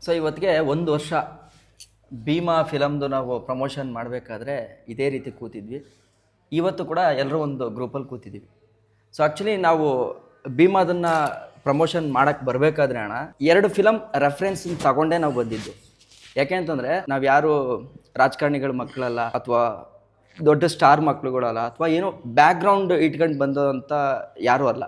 So ಇವತ್ತಿಗೆ ಒಂದು ವರ್ಷ ಭೀಮಾ ಫಿಲಮ್ದು ನಾವು ಪ್ರಮೋಷನ್ ಮಾಡಬೇಕಾದ್ರೆ ಇದೇ ರೀತಿ ಕೂತಿದ್ವಿ. ಇವತ್ತು ಕೂಡ ಎಲ್ಲರೂ ಒಂದು ಗ್ರೂಪಲ್ಲಿ ಕೂತಿದ್ದೀವಿ. ಸೊ ಆ್ಯಕ್ಚುಲಿ ನಾವು ಭೀಮಾದನ್ನು ಪ್ರಮೋಷನ್ ಮಾಡೋಕ್ಕೆ ಬರಬೇಕಾದ್ರೆ ಅಣ್ಣ 2 ಫಿಲಮ್ ರೆಫರೆನ್ಸ್ ತಗೊಂಡೇ ನಾವು ಬಂದಿದ್ದು. ಯಾಕೆ ಅಂತಂದರೆ ನಾವು ಯಾರು ರಾಜಕಾರಣಿಗಳ ಮಕ್ಕಳಲ್ಲ, ಅಥವಾ ದೊಡ್ಡ ಸ್ಟಾರ್ ಮಕ್ಕಳುಗಳಲ್ಲ, ಅಥವಾ ಏನೋ ಬ್ಯಾಕ್ಗ್ರೌಂಡ್ ಇಟ್ಕೊಂಡು ಬಂದಂಥ ಯಾರೂ ಅಲ್ಲ.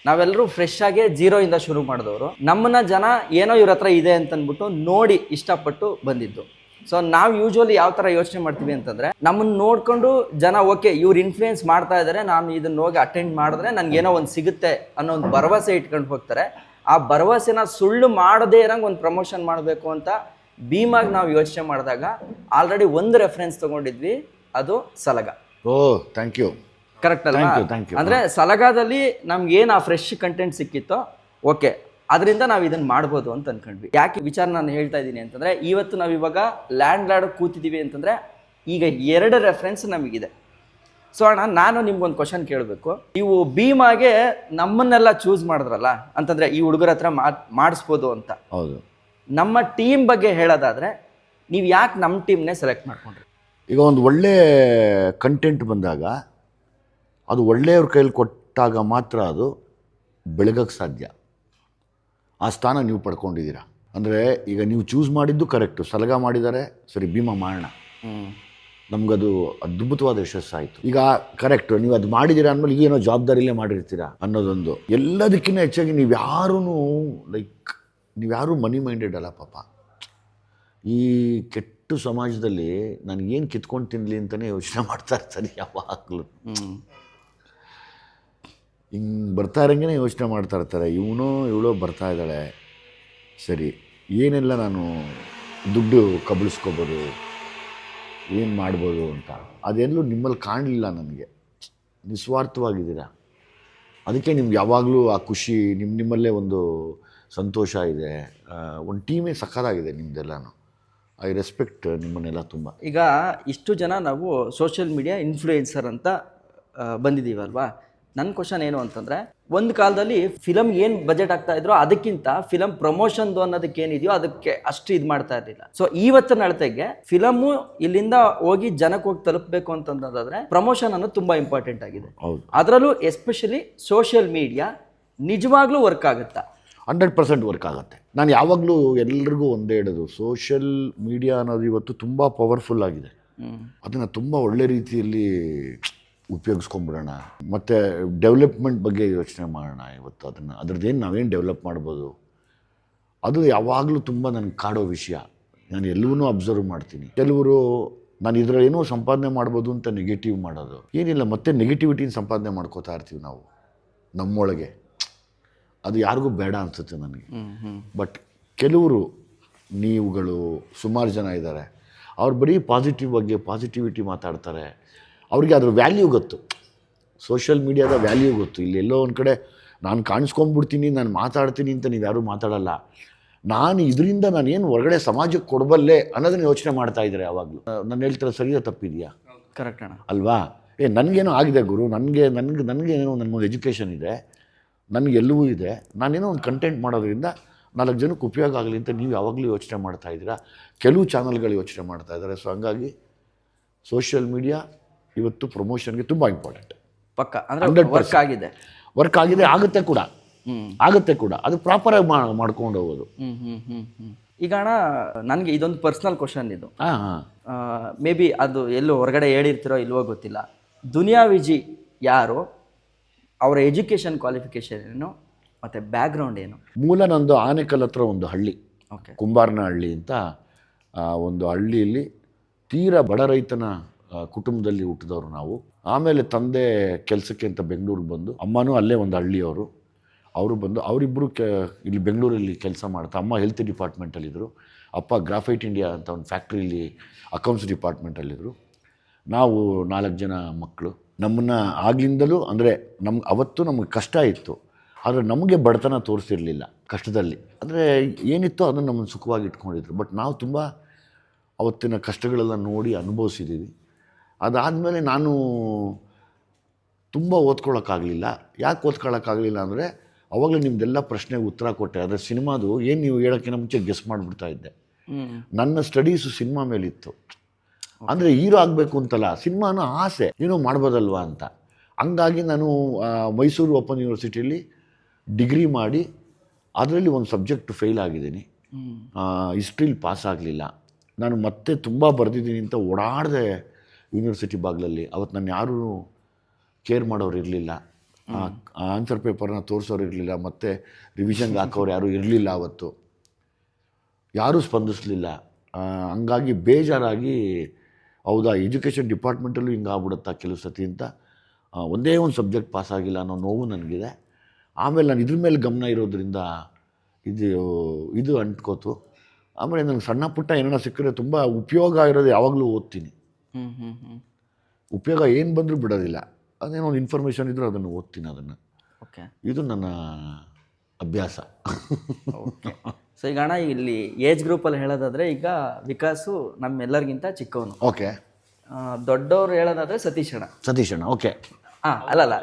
ನಾವೆಲ್ಲರೂ ಫ್ರೆಶ್ ಆಗಿ ಜೀರೋಯಿಂದ ಶುರು ಮಾಡಿದವರು. ನಮ್ಮನ್ನ ಜನ ಏನೋ ಇವ್ರ ಹತ್ರ ಇದೆ ಅಂತಂದ್ಬಿಟ್ಟು ನೋಡಿ ಇಷ್ಟಪಟ್ಟು ಬಂದಿದ್ದು. ಸೊ ನಾವು ಯೂಶ್ವಲಿ ಯಾವ ಥರ ಯೋಚನೆ ಮಾಡ್ತೀವಿ ಅಂತಂದರೆ, ನಮ್ಮನ್ನು ನೋಡಿಕೊಂಡು ಜನ ಓಕೆ ಇವ್ರು ಇನ್ಫ್ಲೂಯೆನ್ಸ್ ಮಾಡ್ತಾ ಇದ್ದಾರೆ, ನಾನು ಇದನ್ನು ಹೋಗಿ ಅಟೆಂಡ್ ಮಾಡಿದ್ರೆ ನನಗೇನೋ ಒಂದು ಸಿಗುತ್ತೆ ಅನ್ನೋ ಒಂದು ಭರವಸೆ ಇಟ್ಕೊಂಡು ಹೋಗ್ತಾರೆ. ಆ ಭರವಸೆನ ಸುಳ್ಳು ಮಾಡದೇ ಇರೋಂಗೆ ಒಂದು ಪ್ರಮೋಷನ್ ಮಾಡಬೇಕು ಅಂತ ಭೀಮಾಗಿ ನಾವು ಯೋಚನೆ ಮಾಡಿದಾಗ ಆಲ್ರೆಡಿ ಒಂದು ರೆಫರೆನ್ಸ್ ತೊಗೊಂಡಿದ್ವಿ, ಅದು ಸಲಗ. ಓ ಥ್ಯಾಂಕ್ ಯು. ಕರೆಕ್ಟ್ ಅಲ್ಲ? ಅಂದರೆ ಸಲಗಾದಲ್ಲಿ ನಮ್ಗೆ ಏನು ಆ ಫ್ರೆಶ್ ಕಂಟೆಂಟ್ ಸಿಕ್ಕಿತ್ತೋ ಓಕೆ, ಅದರಿಂದ ನಾವು ಇದನ್ನು ಮಾಡ್ಬೋದು ಅಂತ ಅನ್ಕೊಂಡ್ವಿ. ಯಾಕೆ ವಿಚಾರ ನಾನು ಹೇಳ್ತಾ ಇದ್ದೀನಿ ಅಂತಂದರೆ, ಇವತ್ತು ನಾವು ಇವಾಗ ಲ್ಯಾಂಡ್ ಲಾರ್ಡ್ ಕೂತಿದ್ದೀವಿ ಅಂತಂದರೆ ಈಗ 2 ರೆಫರೆನ್ಸ್ ನಮಗಿದೆ. ಸೊ ಅಣ್ಣ, ನಾನು ನಿಮ್ಗೊಂದು ಕ್ವಶನ್ ಕೇಳಬೇಕು. ನೀವು ಭೀಮಾಗೆ ನಮ್ಮನ್ನೆಲ್ಲ ಚೂಸ್ ಮಾಡಿದ್ರಲ್ಲ ಅಂತಂದರೆ ಈ ಹುಡುಗರ ಹತ್ರ ಮಾಡಿಸ್ಬೋದು ಅಂತ. ಹೌದು. ನಮ್ಮ ಟೀಮ್ ಬಗ್ಗೆ ಹೇಳೋದಾದರೆ ನೀವು ಯಾಕೆ ನಮ್ಮ ಟೀಮ್ನೇ ಸೆಲೆಕ್ಟ್ ಮಾಡ್ಕೊಂಡ್ರಿ? ಈಗ ಒಂದು ಒಳ್ಳೆ ಕಂಟೆಂಟ್ ಬಂದಾಗ ಅದು ಒಳ್ಳೆಯವ್ರ ಕೈಲಿ ಕೊಟ್ಟಾಗ ಮಾತ್ರ ಅದು ಬೆಳಗಕ್ಕೆ ಸಾಧ್ಯ. ಆ ಸ್ಥಾನ ನೀವು ಪಡ್ಕೊಂಡಿದ್ದೀರಾ. ಅಂದರೆ ಈಗ ನೀವು ಚೂಸ್ ಮಾಡಿದ್ದು ಕರೆಕ್ಟು, ಸಲಗ ಮಾಡಿದ್ದಾರೆ, ಸರಿ ಭೀಮಾ ಮಾಡೋಣ, ನಮಗದು ಅದ್ಭುತವಾದ ಯಶಸ್ಸಾಯಿತು. ಈಗ ಕರೆಕ್ಟು, ನೀವು ಅದು ಮಾಡಿದ್ದೀರಾ ಅಂದಮೇಲೆ ಈಗೇನೋ ಜವಾಬ್ದಾರಿಯಲ್ಲೇ ಮಾಡಿರ್ತೀರಾ ಅನ್ನೋದೊಂದು. ಎಲ್ಲದಕ್ಕಿಂತ ಹೆಚ್ಚಾಗಿ ನೀವ್ಯಾರೂ ಮನಿ ಮೈಂಡೆಡ್ ಅಲ್ಲ ಪಾಪ. ಈ ಕೆಟ್ಟ ಸಮಾಜದಲ್ಲಿ ನನಗೇನು ಕಿತ್ಕೊಂಡು ತಿನ್ನಲಿ ಅಂತಲೇ ಯೋಚನೆ ಮಾಡ್ತಾ ಇರ್ತಾರೆ ಯಾವಾಗಲೂ. ಹಿಂಗೆ ಬರ್ತಾ ಇರೋಂಗೆ ಯೋಚನೆ ಮಾಡ್ತಾ ಇರ್ತಾರೆ, ಇವಳೋ ಬರ್ತಾ ಇದ್ದಾಳೆ, ಸರಿ ಏನೆಲ್ಲ ನಾನು ದುಡ್ಡು ಕಬಳಿಸ್ಕೋಬೋದು, ಏನು ಮಾಡ್ಬೋದು ಅಂತ. ಅದೆಲ್ಲೂ ನಿಮ್ಮಲ್ಲಿ ಕಾಣಲಿಲ್ಲ ನನಗೆ. ನಿಸ್ವಾರ್ಥವಾಗಿದ್ದೀರಾ, ಅದಕ್ಕೆ ನಿಮ್ಗೆ ಯಾವಾಗಲೂ ಆ ಖುಷಿ, ನಿಮ್ಮಲ್ಲೇ ಒಂದು ಸಂತೋಷ ಇದೆ. ಒಂದು ಟೀಮೇ ಸಖತ್ತಾಗಿದೆ ನಿಮ್ಮದೆಲ್ಲನೂ. ಐ ರೆಸ್ಪೆಕ್ಟ್ ನಿಮ್ಮನ್ನೆಲ್ಲ ತುಂಬ. ಈಗ ಇಷ್ಟು ಜನ ನಾವು ಸೋಷಿಯಲ್ ಮೀಡಿಯಾ ಇನ್ಫ್ಲೂಯೆನ್ಸರ್ ಅಂತ ಬಂದಿದ್ದೀವಲ್ವಾ. ನನ್ನ ಕ್ವಶನ್ ಏನು ಅಂತಂದರೆ, ಒಂದು ಕಾಲದಲ್ಲಿ ಫಿಲಮ್ ಏನು ಬಜೆಟ್ ಆಗ್ತಾ ಇದ್ರೋ ಅದಕ್ಕಿಂತ ಫಿಲಮ್ ಪ್ರಮೋಷನ್ದು ಅನ್ನೋದಕ್ಕೆ ಏನಿದೆಯೋ ಅದಕ್ಕೆ ಅಷ್ಟು ಇದು ಮಾಡ್ತಾ ಇರಲಿಲ್ಲ. ಸೊ ಇವತ್ತಿನ ಅಳತೆಗೆ ಫಿಲಮು ಇಲ್ಲಿಂದ ಹೋಗಿ ಜನಕ್ಕೆ ಹೋಗಿ ತಲುಪಬೇಕು ಅಂತಂದಾದ್ರೆ ಪ್ರಮೋಷನ್ ಅನ್ನೋದು ತುಂಬ ಇಂಪಾರ್ಟೆಂಟ್ ಆಗಿದೆ. ಅದರಲ್ಲೂ ಎಸ್ಪೆಷಲಿ ಸೋಷಿಯಲ್ ಮೀಡಿಯಾ ನಿಜವಾಗ್ಲೂ ವರ್ಕ್ ಆಗುತ್ತಾ? 100% ವರ್ಕ್ ಆಗುತ್ತೆ. ನಾನು ಯಾವಾಗಲೂ ಎಲ್ರಿಗೂ ಒಂದೇ ಹೇಳೋದು, ಸೋಷಿಯಲ್ ಮೀಡಿಯಾ ಅನ್ನೋದು ಇವತ್ತು ತುಂಬ ಪವರ್ಫುಲ್ ಆಗಿದೆ. ಅದನ್ನು ತುಂಬ ಒಳ್ಳೆ ರೀತಿಯಲ್ಲಿ ಉಪಯೋಗಿಸ್ಕೊಂಬಿಡೋಣ. ಮತ್ತು ಡೆವಲಪ್ಮೆಂಟ್ ಬಗ್ಗೆ ಯೋಚನೆ ಮಾಡೋಣ. ಇವತ್ತು ಅದ್ರದ್ದೇನು ನಾವೇನು ಡೆವಲಪ್ ಮಾಡ್ಬೋದು, ಅದು ಯಾವಾಗಲೂ ತುಂಬ ನನಗೆ ಕಾಡೋ ವಿಷಯ. ನಾನು ಎಲ್ಲವನ್ನೂ ಅಬ್ಸರ್ವ್ ಮಾಡ್ತೀನಿ. ಕೆಲವರು ನಾನು ಇದರಲ್ಲಿ ಏನೋ ಸಂಪಾದನೆ ಮಾಡ್ಬೋದು ಅಂತ ನೆಗೆಟಿವ್ ಮಾಡೋದು ಏನಿಲ್ಲ, ಮತ್ತೆ ನೆಗೆಟಿವಿಟಿನ ಸಂಪಾದನೆ ಮಾಡ್ಕೋತಾ ಇರ್ತೀವಿ ನಾವು ನಮ್ಮೊಳಗೆ. ಅದು ಯಾರಿಗೂ ಬೇಡ ಅನಿಸುತ್ತೆ ನನಗೆ. ಬಟ್ ಕೆಲವರು, ನೀವುಗಳು ಸುಮಾರು ಜನ ಇದ್ದಾರೆ, ಅವ್ರು ಬರೀ ಪಾಸಿಟಿವಿಟಿ ಮಾತಾಡ್ತಾರೆ. ಅವ್ರಿಗೆ ಅದ್ರ ವ್ಯಾಲ್ಯೂ ಗೊತ್ತು, ಸೋಷಿಯಲ್ ಮೀಡಿಯಾದ ವ್ಯಾಲ್ಯೂ ಗೊತ್ತು. ಇಲ್ಲಿ ಎಲ್ಲೋ ಒಂದು ಕಡೆ ನಾನು ಕಾಣಿಸ್ಕೊಂಡ್ಬಿಡ್ತೀನಿ, ನಾನು ಮಾತಾಡ್ತೀನಿ ಅಂತ ನೀವು ಯಾರೂ ಮಾತಾಡಲ್ಲ. ಇದರಿಂದ ನಾನೇನು ಹೊರಗಡೆ ಸಮಾಜಕ್ಕೆ ಕೊಡಬಲ್ಲೆ ಅನ್ನೋದನ್ನ ಯೋಚನೆ ಮಾಡ್ತಾ ಇದ್ದಾರೆ ಯಾವಾಗಲೂ. ನಾನು ಹೇಳ್ತಾರೆ ಸರಿಯೋ ತಪ್ಪಿದೆಯಾ? ಕರೆಕ್ಟ್ ಅಣ್ಣ ಅಲ್ವಾ? ನನಗೇನೋ ಆಗಿದೆ ಗುರು, ನನಗೇನೋ ನನ್ನೊಂದು ಎಜುಕೇಷನ್ ಇದೆ, ನನಗೆಲ್ಲವೂ ಇದೆ, ನಾನೇನೋ ಒಂದು ಕಂಟೆಂಟ್ ಮಾಡೋದ್ರಿಂದ 4 ಜನಕ್ಕೆ ಉಪಯೋಗ ಆಗಲಿ ಅಂತ ನೀವು ಯಾವಾಗಲೂ ಯೋಚನೆ ಮಾಡ್ತಾ ಇದ್ದೀರಾ. ಕೆಲವು ಚಾನಲ್ಗಳು ಯೋಚನೆ ಮಾಡ್ತಾ ಇದ್ದಾರೆ. ಸೊ ಹಂಗಾಗಿ ಸೋಷಿಯಲ್ ಮೀಡಿಯಾ ಇವತ್ತು ಪ್ರಮೋಷನ್ಗೆ ತುಂಬ ಇಂಪಾರ್ಟೆಂಟ್. ಪಕ್ಕ ಅಂದರೆ ವರ್ಕ್ ಆಗಿದೆ, ಆಗುತ್ತೆ ಕೂಡ. ಅದು ಪ್ರಾಪರಾಗಿ ಮಾಡ್ಕೊಂಡು ಹೋಗೋದು. ಈಗ ಅಣ್ಣ, ನನಗೆ ಇದೊಂದು ಪರ್ಸ್ನಲ್ ಕ್ವಶನ್ ಇದು. ಮೇ ಬಿ ಅದು ಎಲ್ಲೂ ಹೊರಗಡೆ ಹೇಳಿರ್ತಿರೋ ಇಲ್ವೋ ಗೊತ್ತಿಲ್ಲ. ದುನಿಯಾ ವಿಜಿ ಯಾರು, ಅವರ ಎಜುಕೇಷನ್ ಕ್ವಾಲಿಫಿಕೇಷನ್ ಏನು, ಮತ್ತು ಬ್ಯಾಕ್ಗ್ರೌಂಡ್ ಏನು? ಮೂಲ ನಂದು ಆನೆಕಲ್ ಹತ್ರ ಒಂದು ಹಳ್ಳಿ, ಕುಂಬಾರನ ಹಳ್ಳಿ ಅಂತ ಒಂದು ಹಳ್ಳಿಯಲ್ಲಿ ತೀರಾ ಬಡ ರೈತನ ಕುಟುಂಬದಲ್ಲಿ ಹುಟ್ಟಿದವರು ನಾವು. ಆಮೇಲೆ ತಂದೆ ಕೆಲಸಕ್ಕೆ ಅಂತ ಬೆಂಗಳೂರಿಗೆ ಬಂದು, ಅಮ್ಮನೂ ಅಲ್ಲೇ ಒಂದು ಹಳ್ಳಿಯವರು, ಅವರು ಬಂದು ಅವರಿಬ್ಬರು ಇಲ್ಲಿ ಬೆಂಗಳೂರಲ್ಲಿ ಕೆಲಸ ಮಾಡ್ತಾ, ಅಮ್ಮ ಹೆಲ್ತ್ ಡಿಪಾರ್ಟ್ಮೆಂಟಲ್ಲಿದ್ದರು, ಅಪ್ಪ ಗ್ರಾಫೈಟ್ ಇಂಡಿಯಾ ಅಂತ ಒಂದು ಫ್ಯಾಕ್ಟ್ರಿಯಲ್ಲಿ ಅಕೌಂಟ್ಸ್ ಡಿಪಾರ್ಟ್ಮೆಂಟಲ್ಲಿದ್ದರು. ನಾವು 4 ಜನ ಮಕ್ಕಳು. ನಮ್ಮನ್ನು ಆಗ್ಲಿಂದಲೂ ಅಂದರೆ ಅವತ್ತು ನಮಗೆ ಕಷ್ಟ ಇತ್ತು, ಆದರೆ ನಮಗೆ ಬಡತನ ತೋರಿಸಿರಲಿಲ್ಲ. ಕಷ್ಟದಲ್ಲಿ ಅಂದರೆ ಏನಿತ್ತೋ ಅದನ್ನು ನಮ್ಮನ್ನು ಸುಖವಾಗಿ ಇಟ್ಕೊಂಡಿದ್ರು. ಬಟ್ ನಾವು ತುಂಬ ಅವತ್ತಿನ ಕಷ್ಟಗಳೆಲ್ಲ ನೋಡಿ ಅನುಭವಿಸಿದ್ದೀವಿ. ಅದಾದಮೇಲೆ ನಾನು ತುಂಬ ಓದ್ಕೊಳ್ಳೋಕ್ಕಾಗಲಿಲ್ಲ. ಯಾಕೆ ಓದ್ಕೊಳ್ಳೋಕ್ಕಾಗಲಿಲ್ಲ ಅಂದರೆ ಅವಾಗಲೇ ನಿಮ್ದೆಲ್ಲ ಪ್ರಶ್ನೆಗೆ ಉತ್ತರ ಕೊಟ್ಟೆ. ಆದರೆ ಸಿನಿಮಾದು ಏನು ನೀವು ಹೇಳೋಕ್ಕಿಂತ ಮುಂಚೆ ಗೆಸ್ ಮಾಡಿಬಿಡ್ತಾ ಇದ್ದೆ. ನನ್ನ ಸ್ಟಡೀಸು ಸಿನಿಮಾ ಮೇಲಿತ್ತು. ಅಂದರೆ ಹೀರೋ ಆಗಬೇಕು ಅಂತಲ್ಲ, ಸಿನಿಮಾನ ಆಸೆ ಏನೋ ಮಾಡ್ಬೋದಲ್ವಾ ಅಂತ. ಹಂಗಾಗಿ ನಾನು ಮೈಸೂರು ಓಪನ್ ಯೂನಿವರ್ಸಿಟಿಯಲ್ಲಿ ಡಿಗ್ರಿ ಮಾಡಿ ಅದರಲ್ಲಿ ಒಂದು ಸಬ್ಜೆಕ್ಟ್ ಫೇಲ್ ಆಗಿದ್ದೀನಿ. ಹಿಸ್ಟ್ರಿಲಿ ಪಾಸ್ ಆಗಲಿಲ್ಲ. ನಾನು ಮತ್ತೆ ತುಂಬ ಬರೆದಿದ್ದೀನಿ ಅಂತ ಓಡಾಡಿದೆ ಯೂನಿವರ್ಸಿಟಿ ಬಾಗಿಲಲ್ಲಿ. ಅವತ್ತು ನಾನು ಯಾರೂ ಕೇರ್ ಮಾಡೋರು ಇರಲಿಲ್ಲ, ಆನ್ಸರ್ ಪೇಪರ್ನ ತೋರಿಸೋರು ಇರಲಿಲ್ಲ, ಮತ್ತು ರಿವಿಷನ್ಗೆ ಹಾಕೋರು ಯಾರೂ ಇರಲಿಲ್ಲ. ಅವತ್ತು ಯಾರೂ ಸ್ಪಂದಿಸಲಿಲ್ಲ. ಹಂಗಾಗಿ ಬೇಜಾರಾಗಿ, ಹೌದಾ ಎಜುಕೇಷನ್ ಡಿಪಾರ್ಟ್ಮೆಂಟಲ್ಲೂ ಹಿಂಗೆ ಆಗ್ಬಿಡುತ್ತಾ ಕೆಲವು ಸತಿ ಅಂತ ಒಂದೇ ಒಂದು ಸಬ್ಜೆಕ್ಟ್ ಪಾಸ್ ಆಗಿಲ್ಲ ಅನ್ನೋ ನೋವು ನನಗಿದೆ. ಆಮೇಲೆ ನಾನು ಇದ್ರ ಮೇಲೆ ಗಮನ ಇರೋದ್ರಿಂದ ಇದು ಅಂಟ್ಕೋತು. ಆಮೇಲೆ ನನಗೆ ಸಣ್ಣ ಪುಟ್ಟ ಏನಾರ ಸಿಕ್ಕರೆ ತುಂಬ ಉಪಯೋಗ ಇರೋದು ಯಾವಾಗಲೂ ಓದ್ತೀನಿ. ಉಪಯೋಗ ಏನು ಬಂದರೂ ಬಿಡೋದಿಲ್ಲ. ಅದೇನೋ ಒಂದು ಇನ್ಫಾರ್ಮೇಷನ್ ಇದ್ದರೂ ಅದನ್ನು ಓದ್ತೀನಿ. ಅದನ್ನು ಓಕೆ, ಇದು ನನ್ನ ಅಭ್ಯಾಸ. ಓಕೆ. ಸೊ ಈಗ ಅಣ್ಣ ಇಲ್ಲಿ ಏಜ್ ಗ್ರೂಪಲ್ಲಿ ಹೇಳೋದಾದರೆ ಈಗ ವಿಕಾಸು ನಮ್ಮೆಲ್ಲರಿಗಿಂತ ಚಿಕ್ಕವನು. ಓಕೆ. ದೊಡ್ಡವ್ರು ಹೇಳೋದಾದರೆ ಸತೀಶಣ್ಣ. ಸತೀಶಣ್ಣ. ಓಕೆ. ಅಲ್ಲಲ್ಲ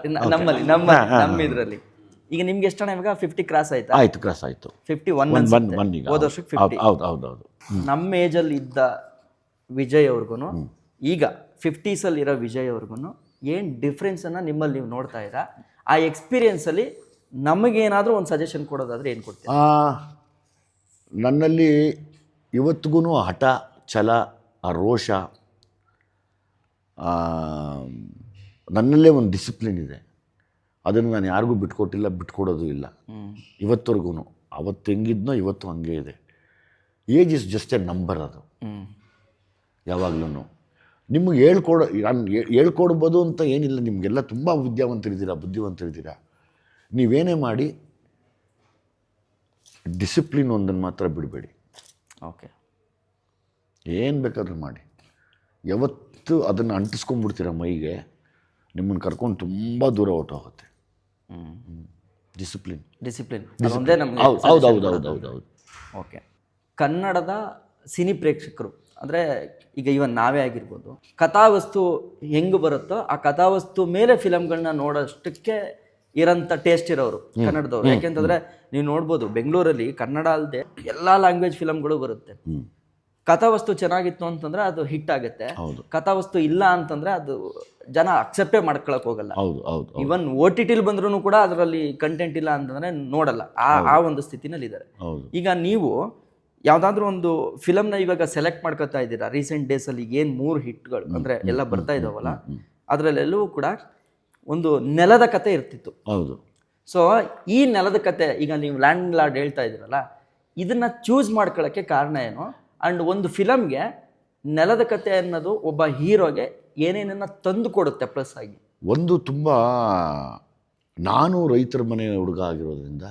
ನಮ್ಮ ಇದರಲ್ಲಿ ಈಗ ನಿಮ್ಗೆ ಎಷ್ಟು ಅಣ್ಣ ಇವಾಗ 50 ಕ್ರಾಸ್ ಆಯ್ತಾ? ಆಯಿತು, ಕ್ರಾಸ್ ಆಯಿತು. 51 ಈಗ ಹೋದ ವರ್ಷಕ್ಕೆ 50. ಹೌದು. ನಮ್ಮ ಏಜಲ್ಲಿ ಇದ್ದ ವಿಜಯ್ ಅವ್ರಿಗೂ ಈಗ 50ಸಲ್ಲಿ ಇರೋ ವಿಜಯ್ ಅವ್ರಿಗೂ ಏನು ಡಿಫ್ರೆನ್ಸನ್ನು ನಿಮ್ಮಲ್ಲಿ ನೀವು ನೋಡ್ತಾ ಇದ್ದೀರಾ? ಆ ಎಕ್ಸ್ಪೀರಿಯೆನ್ಸಲ್ಲಿ ನಮಗೇನಾದರೂ ಒಂದು ಸಜೆಷನ್ ಕೊಡೋದಾದರೆ ಏನು ಕೊಡ್ತೀರಾ? ನನ್ನಲ್ಲಿ ಇವತ್ತಿಗೂ ಹಠ, ಛಲ, ಆ ರೋಷ, ನನ್ನಲ್ಲೇ ಒಂದು ಡಿಸಿಪ್ಲಿನ್ ಇದೆ. ಅದನ್ನು ನಾನು ಯಾರಿಗೂ ಬಿಟ್ಕೊಟ್ಟಿಲ್ಲ, ಬಿಟ್ಕೊಡೋದು ಇಲ್ಲ ಇವತ್ತವರೆಗೂ. ಅವತ್ತು ಹೆಂಗಿದ್ನೋ ಇವತ್ತು ಹಂಗೆ ಇದೆ. Age is just A number. ಅದು ಯಾವಾಗಲೂ ನಿಮಗೆ ನಾನು ಹೇಳ್ಕೊಡ್ಬೋದು ಅಂತ ಏನಿಲ್ಲ. ನಿಮಗೆಲ್ಲ ತುಂಬ ಬುದ್ಧಿವಂತರಿದ್ದೀರಾ. ನೀವೇನೇ ಮಾಡಿ ಡಿಸಿಪ್ಲಿನ್ ಒಂದನ್ನು ಮಾತ್ರ ಬಿಡಬೇಡಿ. ಓಕೆ. ಏನು ಬೇಕಾದ್ರೂ ಮಾಡಿ. ಯಾವತ್ತು ಅದನ್ನು ಅಂಟಿಸ್ಕೊಂಡ್ಬಿಡ್ತೀರ ಮೈಗೆ, ನಿಮ್ಮನ್ನು ಕರ್ಕೊಂಡು ತುಂಬ ದೂರ ಹೊರಟೋಗುತ್ತೆ. ಡಿಸಿಪ್ಲಿನ್. ಅದೊಂದೇ ನಮಗೆ. ಹೌದು. ಓಕೆ. ಕನ್ನಡದ ಸಿನಿ ಪ್ರೇಕ್ಷಕರು ಅಂದರೆ ಈಗ ಇವನ್ ನಾವೇ ಆಗಿರ್ಬೋದು, ಕಥಾವಸ್ತು ಹೆಂಗೆ ಬರುತ್ತೋ ಆ ಕಥಾವಸ್ತು ಮೇಲೆ ಫಿಲಮ್ಗಳನ್ನ ನೋಡೋಷ್ಟಕ್ಕೆ ಇರೋಂಥ ಟೇಸ್ಟ್ ಇರೋರು ಕನ್ನಡದವ್ರು. ಯಾಕೆಂತಂದರೆ ನೀವು ನೋಡ್ಬೋದು ಬೆಂಗಳೂರಲ್ಲಿ ಕನ್ನಡ ಅಲ್ಲದೆ ಎಲ್ಲ ಲ್ಯಾಂಗ್ವೇಜ್ ಫಿಲಮ್ಗಳು ಬರುತ್ತೆ. ಕಥಾವಸ್ತು ಚೆನ್ನಾಗಿತ್ತು ಅಂತಂದ್ರೆ ಅದು ಹಿಟ್ ಆಗುತ್ತೆ. ಕಥಾವಸ್ತು ಇಲ್ಲ ಅಂತಂದ್ರೆ ಅದು ಜನ ಅಕ್ಸೆಪ್ಟೇ ಮಾಡ್ಕೊಳಕ್ ಹೋಗಲ್ಲ. ಇವನ್ OTTಲಿ ಬಂದ್ರೂ ಕೂಡ ಅದರಲ್ಲಿ ಕಂಟೆಂಟ್ ಇಲ್ಲ ಅಂತಂದ್ರೆ ನೋಡಲ್ಲ. ಆ ಒಂದು ಸ್ಥಿತಿನಲ್ಲಿ ಇದ್ದಾರೆ. ಈಗ ನೀವು ಯಾವುದಾದ್ರೂ ಒಂದು ಫಿಲಮ್ನ ಇವಾಗ ಸೆಲೆಕ್ಟ್ ಮಾಡ್ಕೊತಾ ಇದ್ದೀರಾ, ರೀಸೆಂಟ್ ಡೇಸಲ್ಲಿ ಏನು 3 ಹಿಟ್ಗಳು ಅಂದರೆ ಎಲ್ಲ ಬರ್ತಾ ಇದ್ದಾವಲ್ಲ, ಅದರಲ್ಲೆಲ್ಲವೂ ಕೂಡ ಒಂದು ನೆಲದ ಕತೆ ಇರ್ತಿತ್ತು. ಹೌದು. ಸೊ ಈ ನೆಲದ ಕತೆ ಈಗ ನೀವು ಲ್ಯಾಂಡ್ ಲಾರ್ಡ್ ಹೇಳ್ತಾ ಇದ್ದೀರಲ್ಲ, ಇದನ್ನ ಚೂಸ್ ಮಾಡ್ಕೊಳ್ಳೋಕ್ಕೆ ಕಾರಣ ಏನು? ಆ್ಯಂಡ್ ಒಂದು ಫಿಲಮ್ಗೆ ನೆಲದ ಕತೆ ಅನ್ನೋದು ಒಬ್ಬ ಹೀರೋಗೆ ಏನೇನನ್ನ ತಂದು ಕೊಡುತ್ತೆ ಪ್ಲಸ್ ಆಗಿ? ಒಂದು ತುಂಬ, ನಾನು ರೈತರ ಮನೆ ಹುಡುಗ ಆಗಿರೋದ್ರಿಂದ,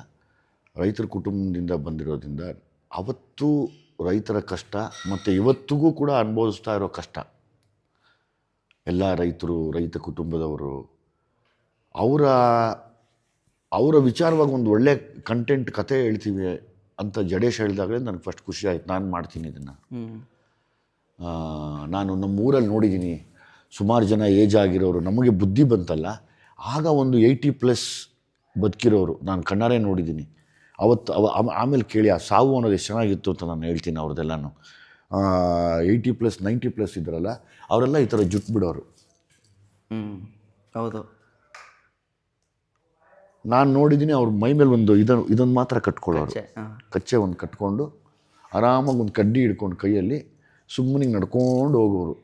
ರೈತರ ಕುಟುಂಬದಿಂದ ಬಂದಿರೋದ್ರಿಂದ ಅವತ್ತು ರೈತರ ಕಷ್ಟ ಮತ್ತು ಇವತ್ತಿಗೂ ಕೂಡ ಅನುಭವಿಸ್ತಾ ಇರೋ ಕಷ್ಟ, ಎಲ್ಲ ರೈತರು, ರೈತ ಕುಟುಂಬದವರು, ಅವರ ವಿಚಾರವಾಗಿ ಒಂದು ಒಳ್ಳೆ ಕಂಟೆಂಟ್ ಕತೆ ಹೇಳ್ತೀವಿ ಅಂತ ಜಡೇಶ್ ಹೇಳಿದಾಗಲೇ ನನಗೆ ಫಸ್ಟ್ ಖುಷಿ ಆಯ್ತು. ನಾನು ಮಾಡ್ತೀನಿ ಇದನ್ನು. ನಾನು ನಮ್ಮ ಊರಲ್ಲಿ ನೋಡಿದ್ದೀನಿ ಸುಮಾರು ಜನ ಏಜ್ ಆಗಿರೋರು, ನಮಗೆ ಬುದ್ಧಿ ಬಂತಲ್ಲ ಆಗ ಒಂದು 80+ ಬದುಕಿರೋರು ನಾನು ಕಣ್ಣಾರೆ ನೋಡಿದ್ದೀನಿ. ಅವತ್ತು ಆಮೇಲೆ ಕೇಳಿ ಆ ಸಾವು ಅನ್ನೋದು ಎಷ್ಟು ಚೆನ್ನಾಗಿತ್ತು ಅಂತ ನಾನು ಹೇಳ್ತೀನಿ. ಅವ್ರದ್ದೆಲ್ಲನೂ 80+, 90+ ಇದ್ರಲ್ಲ, ಅವರೆಲ್ಲ ಈ ಥರ ಜುಟ್ಟು ಬಿಡೋರು. ಹೌದು. ನಾನು ನೋಡಿದ್ದೀನಿ ಅವ್ರ ಮೈ ಮೇಲೆ ಒಂದು ಇದನ್ನು ಮಾತ್ರ ಕಟ್ಕೊಳ್ಳೋರು, ಕಚ್ಚೆ ಒಂದು ಕಟ್ಕೊಂಡು ಆರಾಮಾಗಿ ಒಂದು ಕಡ್ಡಿ ಹಿಡ್ಕೊಂಡು ಕೈಯಲ್ಲಿ ಸುಮ್ಮನೆ ನಡ್ಕೊಂಡು ಹೋಗೋರು,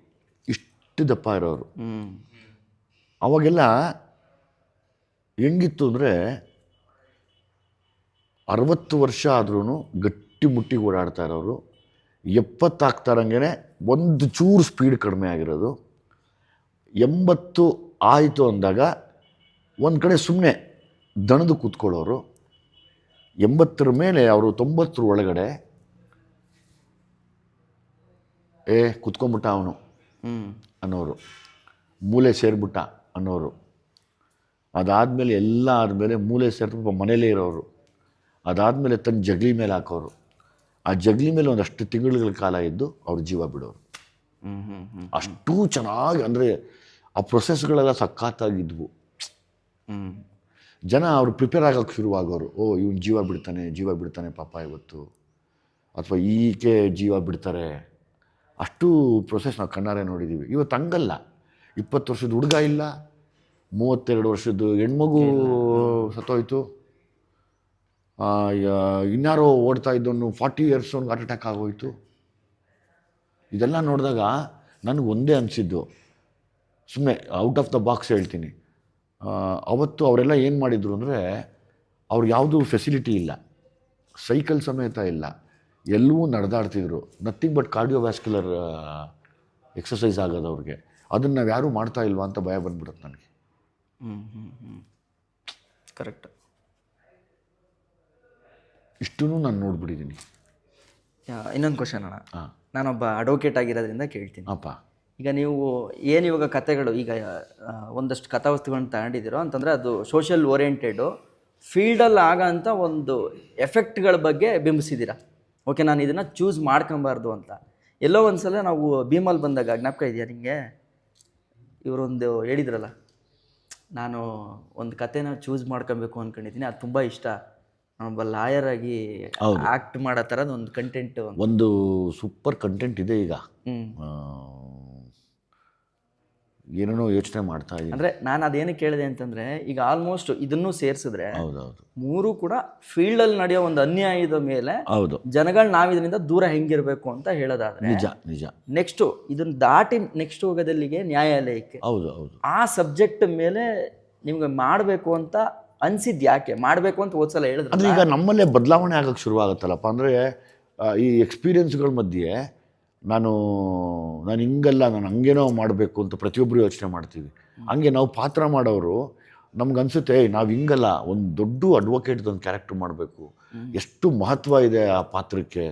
ಇಷ್ಟು ದಪ್ಪ ಇರೋರು. ಅವಾಗೆಲ್ಲ ಹೆಂಗಿತ್ತು ಅಂದರೆ 60 ವರ್ಷ ಆದ್ರೂ ಗಟ್ಟಿ ಮುಟ್ಟಿಗೆ ಓಡಾಡ್ತಾ ಇರೋರು, 70 ಆಗ್ತಾರಂಗೆ ಒಂದು ಚೂರು ಸ್ಪೀಡ್ ಕಡಿಮೆ ಆಗಿರೋದು, 80 ಆಯಿತು ಅಂದಾಗ ಒಂದು ಕಡೆ ಸುಮ್ಮನೆ ದಣದು ಕೂತ್ಕೊಳ್ಳೋರು, 80 ಮೇಲೆ ಅವರು 90 ಒಳಗಡೆ ಕೂತ್ಕೊಂಡ್ಬಿಟ್ಟ ಅವನು ಅನ್ನೋರು, ಮೂಲೆ ಸೇರಿಬಿಟ್ಟ ಅನ್ನೋರು. ಅದಾದಮೇಲೆ ಎಲ್ಲ ಆದಮೇಲೆ ಮೂಲೆ ಸೇರಿಬಿಟ್ಟು ಮನೇಲೇ ಇರೋರು. ಅದಾದಮೇಲೆ ತನ್ನ ಜಗಲಿ ಮೇಲೆ ಹಾಕೋರು, ಆ ಜಗಲಿ ಮೇಲೆ ಒಂದಷ್ಟು ತಿಂಗಳುಗಳ ಕಾಲ ಇದ್ದು ಅವ್ರ ಜೀವ ಬಿಡೋರು. ಅಷ್ಟು ಚೆನ್ನಾಗಿ ಅಂದರೆ ಆ ಪ್ರೊಸೆಸ್ಗಳೆಲ್ಲ ಸಖತ್ತಾಗಿದ್ವು. ಜನ ಅವ್ರು ಪ್ರಿಪೇರ್ ಆಗೋಕ್ಕೆ ಶುರುವಾಗೋರು. ಓ ಇವನು ಜೀವ ಬಿಡ್ತಾನೆ ಪಾಪ ಇವತ್ತು, ಅಥವಾ ಈಕೆ ಜೀವ ಬಿಡ್ತಾರೆ. ಅಷ್ಟು ಪ್ರೊಸೆಸ್ ನಾವು ಕಣ್ಣಾರೆ ನೋಡಿದ್ದೀವಿ. ಇವತ್ತು ಹಂಗಲ್ಲ. 20 ವರ್ಷದ ಹುಡುಗ ಇಲ್ಲ, 32 ವರ್ಷದ ಹೆಣ್ಮಗು ಸತ್ತೋಯ್ತು, ಇನ್ಯಾರೋ ಓಡ್ತಾ ಇದ್ದವನು 40 ಇಯರ್ಸ್ ಅವ್ನಿಗೆ ಹಾರ್ಟ್ ಅಟ್ಯಾಕ್ ಆಗೋಯ್ತು. ಇದೆಲ್ಲ ನೋಡಿದಾಗ ನನಗೆ ಒಂದೇ ಅನಿಸಿದ್ದು, ಸುಮ್ಮನೆ ಔಟ್ ಆಫ್ ದ ಬಾಕ್ಸ್ ಹೇಳ್ತೀನಿ, ಅವತ್ತು ಅವರೆಲ್ಲ ಏನು ಮಾಡಿದರು ಅಂದರೆ, ಅವ್ರಿಗೆ ಯಾವುದೂ ಫೆಸಿಲಿಟಿ ಇಲ್ಲ, ಸೈಕಲ್ ಸಮೇತ ಇಲ್ಲ, ಎಲ್ಲವೂ ನಡೆದಾಡ್ತಿದ್ರು. ನಥಿಂಗ್ ಬಟ್ ಕಾರ್ಡಿಯೋವ್ಯಾಸ್ಕ್ಯುಲರ್ ಎಕ್ಸಸೈಸ್ ಆಗೋದು ಅವ್ರಿಗೆ. ಅದನ್ನು ನಾವು ಯಾರೂ ಮಾಡ್ತಾ ಇಲ್ವಾ ಅಂತ ಭಯ ಬಂದ್ಬಿಡುತ್ತೆ ನನಗೆ. ಕರೆಕ್ಟ್. ಇಷ್ಟೂ ನಾನು ನೋಡ್ಬಿಟ್ಟಿದ್ದೀನಿ. ಇನ್ನೊಂದು ಕ್ವಶನ್ ಅಣ್ಣ, ನಾನೊಬ್ಬ ಅಡ್ವೊಕೇಟ್ ಆಗಿರೋದ್ರಿಂದ ಕೇಳ್ತೀನಿ. ಅಪ್ಪ, ಈಗ ನೀವು ಏನು ಇವಾಗ ಕತೆಗಳು, ಈಗ ಒಂದಷ್ಟು ಕಥಾವಸ್ತುಗಳನ್ನ ತಗೊಂಡಿದ್ದೀರೋ ಅಂತಂದರೆ ಅದು ಸೋಷಿಯಲ್ ಓರಿಯೆಂಟೆಡು, ಫೀಲ್ಡಲ್ಲಿ ಆಗೋಂಥ ಒಂದು ಎಫೆಕ್ಟ್ಗಳ ಬಗ್ಗೆ ಬಿಂಬಿಸಿದ್ದೀರಾ. ಓಕೆ, ನಾನು ಇದನ್ನು ಚೂಸ್ ಮಾಡ್ಕೊಬಾರ್ದು ಅಂತ. ಎಲ್ಲೋ ಒಂದು ಸಲ ನಾವು ಭೀಮಲ್ಲಿ ಬಂದಾಗ ಜ್ಞಾಪಕ ಇದೆಯಾ ನಿಮಗೆ, ಇವರೊಂದು ಹೇಳಿದ್ರಲ್ಲ, ನಾನು ಒಂದು ಕತೆನ ಚೂಸ್ ಮಾಡ್ಕೊಬೇಕು ಅಂದ್ಕೊಂಡಿದ್ದೀನಿ, ಅದು ತುಂಬ ಇಷ್ಟ, ನಾನೊಬ್ಬ ಲಾಯರ್ ಆಗಿ ಆ್ಯಕ್ಟ್ ಮಾಡೋ ಥರದ ಒಂದು ಕಂಟೆಂಟ್, ಒಂದು ಸೂಪರ್ ಕಂಟೆಂಟ್ ಇದೆ ಈಗ. ಏನೇನೋ ಯೋಚನೆ ಮಾಡ್ತಾ ಇದ್ದೀನಿ. ಅಂದರೆ ನಾನು ಅದೇನು ಕೇಳಿದೆ ಅಂತಂದರೆ, ಈಗ ಆಲ್ಮೋಸ್ಟ್ ಇದನ್ನು ಸೇರಿಸಿದ್ರೆ ಹೌದೌದು, ಮೂರು ಕೂಡ ಫೀಲ್ಡಲ್ಲಿ ನಡೆಯೋ ಒಂದು ಅನ್ಯಾಯದ ಮೇಲೆ ಹೌದು ಜನಗಳು ನಾವು ಇದರಿಂದ ದೂರ ಹೆಂಗಿರಬೇಕು ಅಂತ ಹೇಳೋದಾದ್ರೆ, ನಿಜ. ನೆಕ್ಸ್ಟು ಇದನ್ನ ದಾಟಿ ನೆಕ್ಸ್ಟ್ ಹೋಗೋದಲ್ಲಿಗೆ ನ್ಯಾಯಾಲಯಕ್ಕೆ. ಹೌದು. ಆ ಸಬ್ಜೆಕ್ಟ್ ಮೇಲೆ ನಿಮ್ಗೆ ಮಾಡಬೇಕು ಅಂತ ಅನ್ಸಿದ್ದು ಯಾಕೆ? ಮಾಡಬೇಕು ಅಂತ ಹೋದ್ಸಲ ಹೇಳಿದ್ರೆ ಅಂದರೆ ಈಗ ನಮ್ಮಲ್ಲೇ ಬದಲಾವಣೆ ಆಗೋಕ್ಕೆ ಶುರುವಾಗುತ್ತಲ್ಲಪ್ಪ. ಅಂದರೆ ಈ ಎಕ್ಸ್ಪೀರಿಯನ್ಸ್ಗಳ ಮಧ್ಯೆ ನಾನು ಹಿಂಗಲ್ಲ, ನಾನು ಹಂಗೇನೋ ಮಾಡಬೇಕು ಅಂತ ಪ್ರತಿಯೊಬ್ಬರು ಯೋಚನೆ ಮಾಡ್ತೀವಿ. ಹಂಗೆ ನಾವು ಪಾತ್ರ ಮಾಡೋರು ನಮ್ಗನ್ಸುತ್ತೆ, ನಾವು ಹಿಂಗಲ್ಲ, ಒಂದು ದೊಡ್ಡ ಅಡ್ವೊಕೇಟ್ದೊಂದು ಕ್ಯಾರೆಕ್ಟರ್ ಮಾಡಬೇಕು, ಎಷ್ಟು ಮಹತ್ವ ಇದೆ ಆ ಪಾತ್ರಕ್ಕೆ.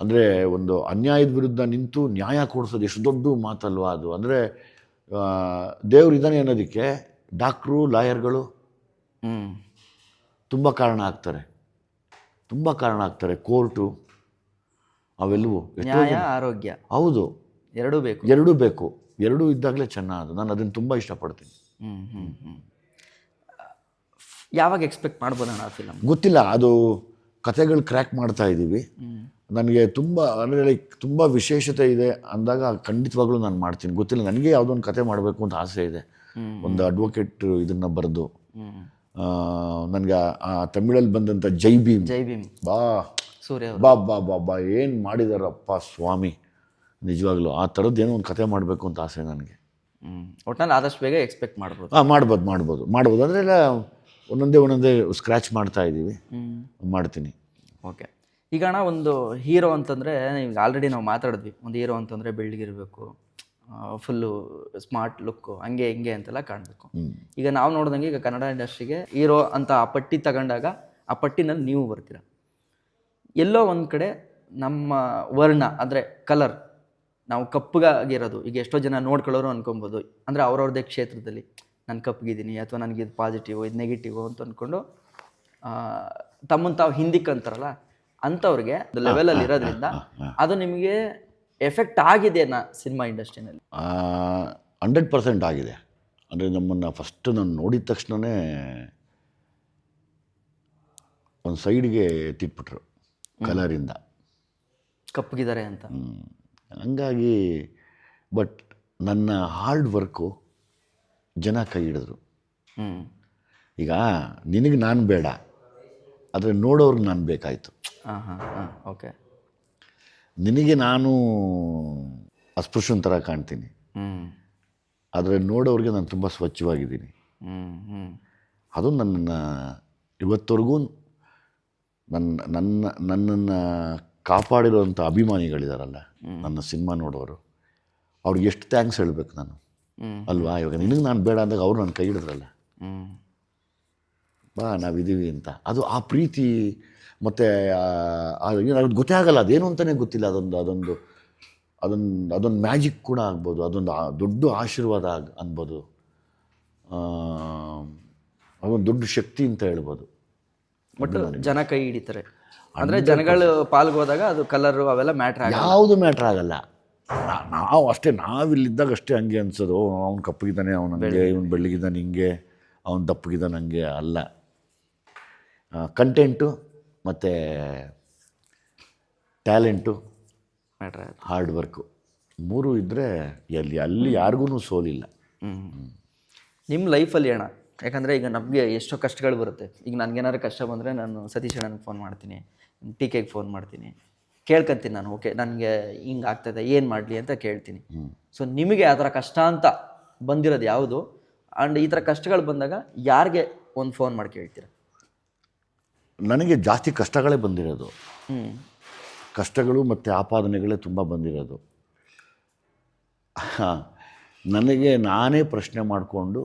ಅಂದರೆ ಒಂದು ಅನ್ಯಾಯದ ವಿರುದ್ಧ ನಿಂತು ನ್ಯಾಯ ಕೊಡಿಸೋದು ಎಷ್ಟು ದೊಡ್ಡ ಮಾತಲ್ವಾ ಅದು. ಅಂದರೆ ದೇವ್ರಿದ್ದಾನೆ ಅನ್ನೋದಕ್ಕೆ ಡಾಕ್ಟ್ರು, ಲಾಯರ್ಗಳು ತುಂಬ ಕಾರಣ ಆಗ್ತಾರೆ, ಕೋರ್ಟು, ಅವೆಲ್ಲವೂ ನ್ಯಾಯ, ಆರೋಗ್ಯ, ಹೌದು, ಎರಡೂ ಬೇಕು. ಎರಡೂ ಇದ್ದಾಗಲೇ ಚೆನ್ನಾಗಿ. ನಾನು ಅದನ್ನು ತುಂಬ ಇಷ್ಟಪಡ್ತೀನಿ. ಯಾವಾಗ ಎಕ್ಸ್ಪೆಕ್ಟ್ ಮಾಡ್ಬೋದಣ್ಣ ಆ ಫಿಲಮ್? ಗೊತ್ತಿಲ್ಲ, ಅದು ಕತೆಗಳು ಕ್ರ್ಯಾಕ್ ಮಾಡ್ತಾ ಇದ್ದೀವಿ. ನನಗೆ ತುಂಬ ಅಂದರೆ ಲೈಕ್ ತುಂಬ ವಿಶೇಷತೆ ಇದೆ ಅಂದಾಗ ಖಂಡಿತವಾಗ್ಲೂ ನಾನು ಮಾಡ್ತೀನಿ. ಗೊತ್ತಿಲ್ಲ, ನನಗೆ ಯಾವುದೊಂದು ಕತೆ ಮಾಡಬೇಕು ಅಂತ ಆಸೆ ಇದೆ. ಒಂದು ಅಡ್ವೊಕೇಟ್ ಇದನ್ನು ಬರೆದು, ನನಗೆ ಆ ತಮಿಳಲ್ಲಿ ಬಂದಂಥ ಜೈ ಭೀಮ್ ಸೂರ್ಯ ಬಾ ಏನು ಮಾಡಿದಾರಪ್ಪ ಸ್ವಾಮಿ, ನಿಜವಾಗ್ಲೂ ಆ ಥರದ್ದು ಏನೋ ಒಂದು ಕತೆ ಮಾಡಬೇಕು ಅಂತ ಆಸೆ ನನಗೆ. ಒಟ್ನಲ್ಲಿ ಆದಷ್ಟು ಬೇಗ ಎಕ್ಸ್ಪೆಕ್ಟ್ ಮಾಡ್ಬೋದು. ಮಾಡ್ಬೋದು ಅಂದರೆ ಎಲ್ಲ ಒಂದೊಂದೇ ಸ್ಕ್ರ್ಯಾಚ್ ಮಾಡ್ತಾ ಇದ್ದೀವಿ, ಮಾಡ್ತೀನಿ. ಓಕೆ, ಈಗ ಅಣ್ಣ ಒಂದು ಹೀರೋ ಅಂತಂದರೆ, ಈಗ ಆಲ್ರೆಡಿ ನಾವು ಮಾತಾಡಿದ್ವಿ, ಒಂದು ಹೀರೋ ಅಂತಂದರೆ ಬೆಳ್ಳಗಿರಬೇಕು, ಫುಲ್ಲು ಸ್ಮಾರ್ಟ್ ಲುಕ್ಕು, ಹಂಗೆ ಹಿಂಗೆ ಅಂತೆಲ್ಲ ಕಾಣಬೇಕು. ಈಗ ನಾವು ನೋಡ್ದಂಗೆ ಈಗ ಕನ್ನಡ ಇಂಡಸ್ಟ್ರಿಗೆ ಹೀರೋ ಅಂತ ಆ ಪಟ್ಟಿ ತಗೊಂಡಾಗ ಆ ಪಟ್ಟಿನಲ್ಲಿ ನೀವು ಬರ್ತೀರ. ಎಲ್ಲೋ ಒಂದು ಕಡೆ ನಮ್ಮ ವರ್ಣ ಅಂದರೆ ಕಲರ್, ನಾವು ಕಪ್ಪಗಾಗಿರೋದು, ಈಗ ಎಷ್ಟೋ ಜನ ನೋಡ್ಕೊಳ್ಳೋರು ಅನ್ಕೊಬೋದು, ಅಂದರೆ ಅವ್ರವ್ರದ್ದೇ ಕ್ಷೇತ್ರದಲ್ಲಿ ನಾನು ಕಪ್ಪಗಿದ್ದೀನಿ ಅಥವಾ ನನಗೆ ಇದು ಪಾಸಿಟಿವ್, ಇದು ನೆಗೆಟಿವ್ ಅಂತ ಅಂದ್ಕೊಂಡು ತಮ್ಮನ್ನು ತಾವು ಹಿಂದಿಕ್ಕೆ ಅಂತಾರಲ್ಲ, ಅಂಥವ್ರಿಗೆ ಲೆವೆಲಲ್ಲಿ ಇರೋದ್ರಿಂದ ಅದು ನಿಮಗೆ ಎಫೆಕ್ಟ್ ಆಗಿದೆನಾ ಸಿನಿಮಾ ಇಂಡಸ್ಟ್ರಿನಲ್ಲಿ? 100% ಆಗಿದೆ. ಅಂದರೆ ನಮ್ಮನ್ನು ಫಸ್ಟ್ ನಾನು ನೋಡಿದ ತಕ್ಷಣವೇ ಒಂದು ಸೈಡ್ಗೆ ಎತ್ತಿಟ್ಬಿಟ್ರು ಕಲರಿಂದ, ಕಪ್ಪಗಿದ್ದಾರೆ ಅಂತ. ಹಂಗಾಗಿ ಬಟ್ ನನ್ನ ಹಾರ್ಡ್ ವರ್ಕು ಜನ ಕೈ ಹಿಡಿದ್ರು. ಈಗ ನಿನಗೆ ನಾನು ಬೇಡ, ಆದರೆ ನೋಡೋರ್ಗೆ ನಾನು ಬೇಕಾಯಿತು. ಓಕೆ, ನಿನಗೆ ನಾನು ಅಸ್ಪೃಶ್ಯನ ಥರ ಕಾಣ್ತೀನಿ, ಆದರೆ ನೋಡೋರಿಗೆ ನಾನು ತುಂಬ ಸ್ವಚ್ಛವಾಗಿದ್ದೀನಿ. ಅದು ನನ್ನನ್ನು ಇವತ್ತವರೆಗೂ ನನ್ನನ್ನು ಕಾಪಾಡಿರೋಂಥ ಅಭಿಮಾನಿಗಳಿದಾರಲ್ಲ, ನನ್ನ ಸಿನಿಮಾ ನೋಡೋರು, ಅವ್ರಿಗೆ ಎಷ್ಟು ಥ್ಯಾಂಕ್ಸ್ ಹೇಳಬೇಕು ನಾನು ಅಲ್ವಾ? ಇವಾಗ ನಿನಗೆ ನಾನು ಬೇಡ ಅಂದಾಗ ಅವರು ನನ್ನ ಕೈ ಹಿಡಿದ್ರಲ್ಲ, ಬಾ ನಾವಿದ್ದೀವಿ ಅಂತ. ಅದು ಆ ಪ್ರೀತಿ ಮತ್ತು ಅದು ಗೊತ್ತೇ ಆಗಲ್ಲ, ಅದೇನು ಅಂತಲೇ ಗೊತ್ತಿಲ್ಲ. ಅದೊಂದು ಮ್ಯಾಜಿಕ್ ಕೂಡ ಆಗ್ಬೋದು, ಅದೊಂದು ದೊಡ್ಡ ಆಶೀರ್ವಾದ ಅನ್ಬೋದು, ಅದೊಂದು ದೊಡ್ಡ ಶಕ್ತಿ ಅಂತ ಹೇಳ್ಬೋದು. ಒಟ್ಟು ಜನ ಕೈ ಹಿಡಿತಾರೆ ಅಂದರೆ ಜನಗಳು ಪಾಲ್ಗೋದಾಗ ಅದು ಕಲರು ಅವೆಲ್ಲ ಮ್ಯಾಟ್ರ್ ಆಗಲ್ಲ, ಯಾವುದು ಮ್ಯಾಟ್ರ್ ಆಗಲ್ಲ. ನಾವು ಅಷ್ಟೇ, ನಾವಿಲ್ಲಿದ್ದಾಗ ಅಷ್ಟೇ ಹಂಗೆ ಅನ್ಸೋದು, ಅವ್ನು ಕಪ್ಪಗಿದ್ದಾನೆ, ಅವ್ನು ಹಂಗೆ, ಇವ್ನು ಬೆಳ್ಳಗಿದ್ದಾನೆ, ಹಿಂಗೆ ಅವನು ದಪ್ಪಗಿದ ನನಗೆ ಅಲ್ಲ. ಕಂಟೆಂಟು ಮತ್ತು ಟ್ಯಾಲೆಂಟು, ಮ್ಯಾಟ್ರ್. ಹಾರ್ಡ್ ವರ್ಕು, 3 ಇದ್ದರೆ ಅಲ್ಲಿ ಯಾರಿಗೂ ಸೋಲಿಲ್ಲ. ನಿಮ್ಮ ಲೈಫಲ್ಲಿ ಅಣ್ಣ, ಯಾಕಂದರೆ ಈಗ ನಮಗೆ ಎಷ್ಟೋ ಕಷ್ಟಗಳು ಬರುತ್ತೆ. ಈಗ ನನಗೇನಾದ್ರು ಕಷ್ಟ ಬಂದರೆ ನಾನು ಸತೀಶ್ ಅಣ್ಣನಿಗೆ ಫೋನ್ ಮಾಡ್ತೀನಿ, ಟಿಕೆಗೆ ಫೋನ್ ಮಾಡ್ತೀನಿ, ಕೇಳ್ಕೊತೀನಿ ನಾನು. ಓಕೆ ನನಗೆ ಹಿಂಗೆ ಆಗ್ತದೆ, ಏನು ಮಾಡಲಿ ಅಂತ ಕೇಳ್ತೀನಿ. ಸೊ ನಿಮಗೆ ಆ ಥರ ಕಷ್ಟ ಅಂತ ಬಂದಿರೋದು ಯಾವುದು? ಆ್ಯಂಡ್ ಈ ಥರ ಕಷ್ಟಗಳು ಬಂದಾಗ ಯಾರಿಗೆ ಒಂದು ಫೋನ್ ಮಾಡಿ ಕೇಳ್ತೀರಾ? ನನಗೆ ಜಾಸ್ತಿ ಕಷ್ಟಗಳೇ ಬಂದಿರೋದು. ಕಷ್ಟಗಳು ಮತ್ತು ಆಪಾದನೆಗಳೇ ತುಂಬ ಬಂದಿರೋದು. ನನಗೆ ನಾನೇ ಪ್ರಶ್ನೆ ಮಾಡಿಕೊಂಡು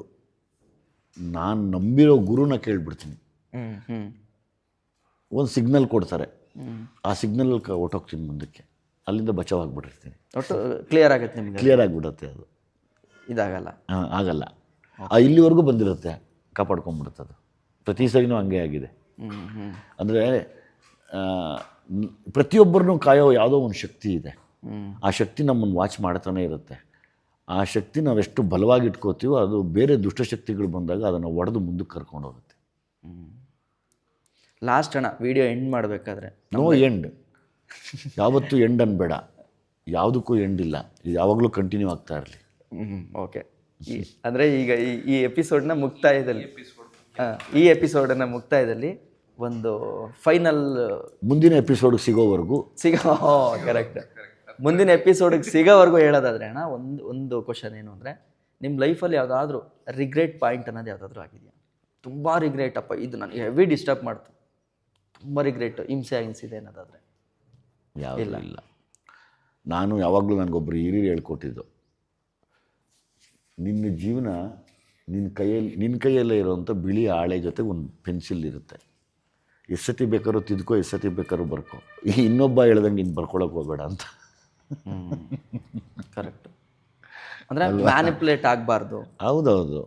ನಾನು ನಂಬಿರೋ ಗುರುನ ಕೇಳಿಬಿಡ್ತೀನಿ. ಒಂದು ಸಿಗ್ನಲ್ ಕೊಡ್ತಾರೆ, ಆ ಸಿಗ್ನಲ್ ಹೊಟ್ಟೋಗ್ತೀನಿ ಮುಂದಕ್ಕೆ, ಅಲ್ಲಿಂದ ಬಚಾವಾಗಿಬಿಟ್ಟಿರ್ತೀನಿ. ಒಟ್ಟು ಕ್ಲಿಯರ್ ಆಗುತ್ತೆ ನಿಮಗೆ? ಕ್ಲಿಯರ್ ಆಗಿಬಿಡುತ್ತೆ, ಅದು ಇದಾಗಲ್ಲ. ಆಗಲ್ಲ. ಇಲ್ಲಿವರೆಗೂ ಬಂದಿರುತ್ತೆ, ಕಾಪಾಡ್ಕೊಂಡ್ಬಿಡುತ್ತೆ ಅದು. ಪ್ರತಿ ಸರಿನೂ ಹಂಗೆ ಆಗಿದೆ. ಅಂದರೆ ಪ್ರತಿಯೊಬ್ಬರನ್ನೂ ಕಾಯೋ ಯಾವುದೋ ಒಂದು ಶಕ್ತಿ ಇದೆ. ಆ ಶಕ್ತಿ ನಮ್ಮನ್ನು ವಾಚ್ ಮಾಡ್ತಾನೆ ಇರುತ್ತೆ. ಆ ಶಕ್ತಿ ನಾವೆಷ್ಟು ಬಲವಾಗಿ ಇಟ್ಕೋತೀವೋ ಅದು ಬೇರೆ ದುಷ್ಟಶಕ್ತಿಗಳು ಬಂದಾಗ ಅದನ್ನು ಒಡೆದು ಮುಂದಕ್ಕೆ ಕರ್ಕೊಂಡು ಹೋಗುತ್ತೆ. ಲಾಸ್ಟ್ ಅಣ್ಣ, ವಿಡಿಯೋ ಎಂಡ್ ಮಾಡಬೇಕಾದ್ರೆ ನೋ ಎಂಡ್. ಯಾವತ್ತೂ ಎಂಡ್ ಅನ್ಬೇಡ, ಯಾವುದಕ್ಕೂ ಎಂಡ್ ಇಲ್ಲ, ಇದು ಯಾವಾಗಲೂ ಕಂಟಿನ್ಯೂ ಆಗ್ತಾ ಇರಲಿ. ಓಕೆ. ಅಂದರೆ ಈಗ ಈ ಎಪಿಸೋಡ್ನ ಮುಕ್ತಾಯದಲ್ಲಿ, ಈ ಎಪಿಸೋಡನ್ನ ಮುಕ್ತಾಯದಲ್ಲಿ ಒಂದು ಫೈನಲ್ ಮುಂದಿನ ಎಪಿಸೋಡ್ಗೆ ಸಿಗೋವರೆಗೂ ಕರೆಕ್ಟ್, ಮುಂದಿನ ಎಪಿಸೋಡಿಗೆ ಸಿಗೋವರೆಗೂ ಹೇಳೋದಾದ್ರೆ ಅಣ್ಣ, ಒಂದು ಕ್ವಶನ್ ಏನು ಅಂದರೆ, ನಿಮ್ಮ ಲೈಫಲ್ಲಿ ಯಾವುದಾದ್ರೂ ರಿಗ್ರೆಟ್ ಪಾಯಿಂಟ್ ಅನ್ನೋದು ಯಾವುದಾದ್ರೂ ಆಗಿದೆಯಾ? ತುಂಬ ರಿಗ್ರೆಟ್, ಅಪ್ಪ ಇದು ನನಗೆ ಹೆವಿ ಡಿಸ್ಟರ್ಬ್ ಮಾಡ್ತು, ತುಂಬ ರಿಗ್ರೆಟ್, ಹಿಂಸೆ ಅನಿಸಿದೆ ಅನ್ನೋದಾದರೆ? ಯಾವುದಿಲ್ಲ. ಇಲ್ಲ. ನಾನು ಯಾವಾಗಲೂ ನನಗೊಬ್ಬರು ಹಿರಿಯರು ಹೇಳ್ಕೊಟ್ಟಿದ್ದು, ನಿನ್ನ ಜೀವನ ನಿನ್ನ ಕೈಯಲ್ಲೇ ಇರೋವಂಥ ಬಿಳಿ ಹಾಳೆ ಜೊತೆ ಒಂದು ಪೆನ್ಸಿಲ್ ಇರುತ್ತೆ. ಎಷ್ಟು ಸತಿ ಬೇಕಾದ್ರೂ ತಿದ್ಕೋ, ಎಷ್ಟು ಸತಿ ಬೇಕಾದ್ರೂ ಬರ್ಕೋ, ಇನ್ನೊಬ್ಬ ಹೇಳ್ದಂಗೆ ಇನ್ನು ಬರ್ಕೊಳಕ್ಕೆ ಹೋಗಬೇಡ ಅಂತ. ಕರೆಕ್ಟ್. ಅಂದರೆ ಮ್ಯಾನಿಪುಲೇಟ್ ಆಗಬಾರ್ದು. ಹೌದೌದು.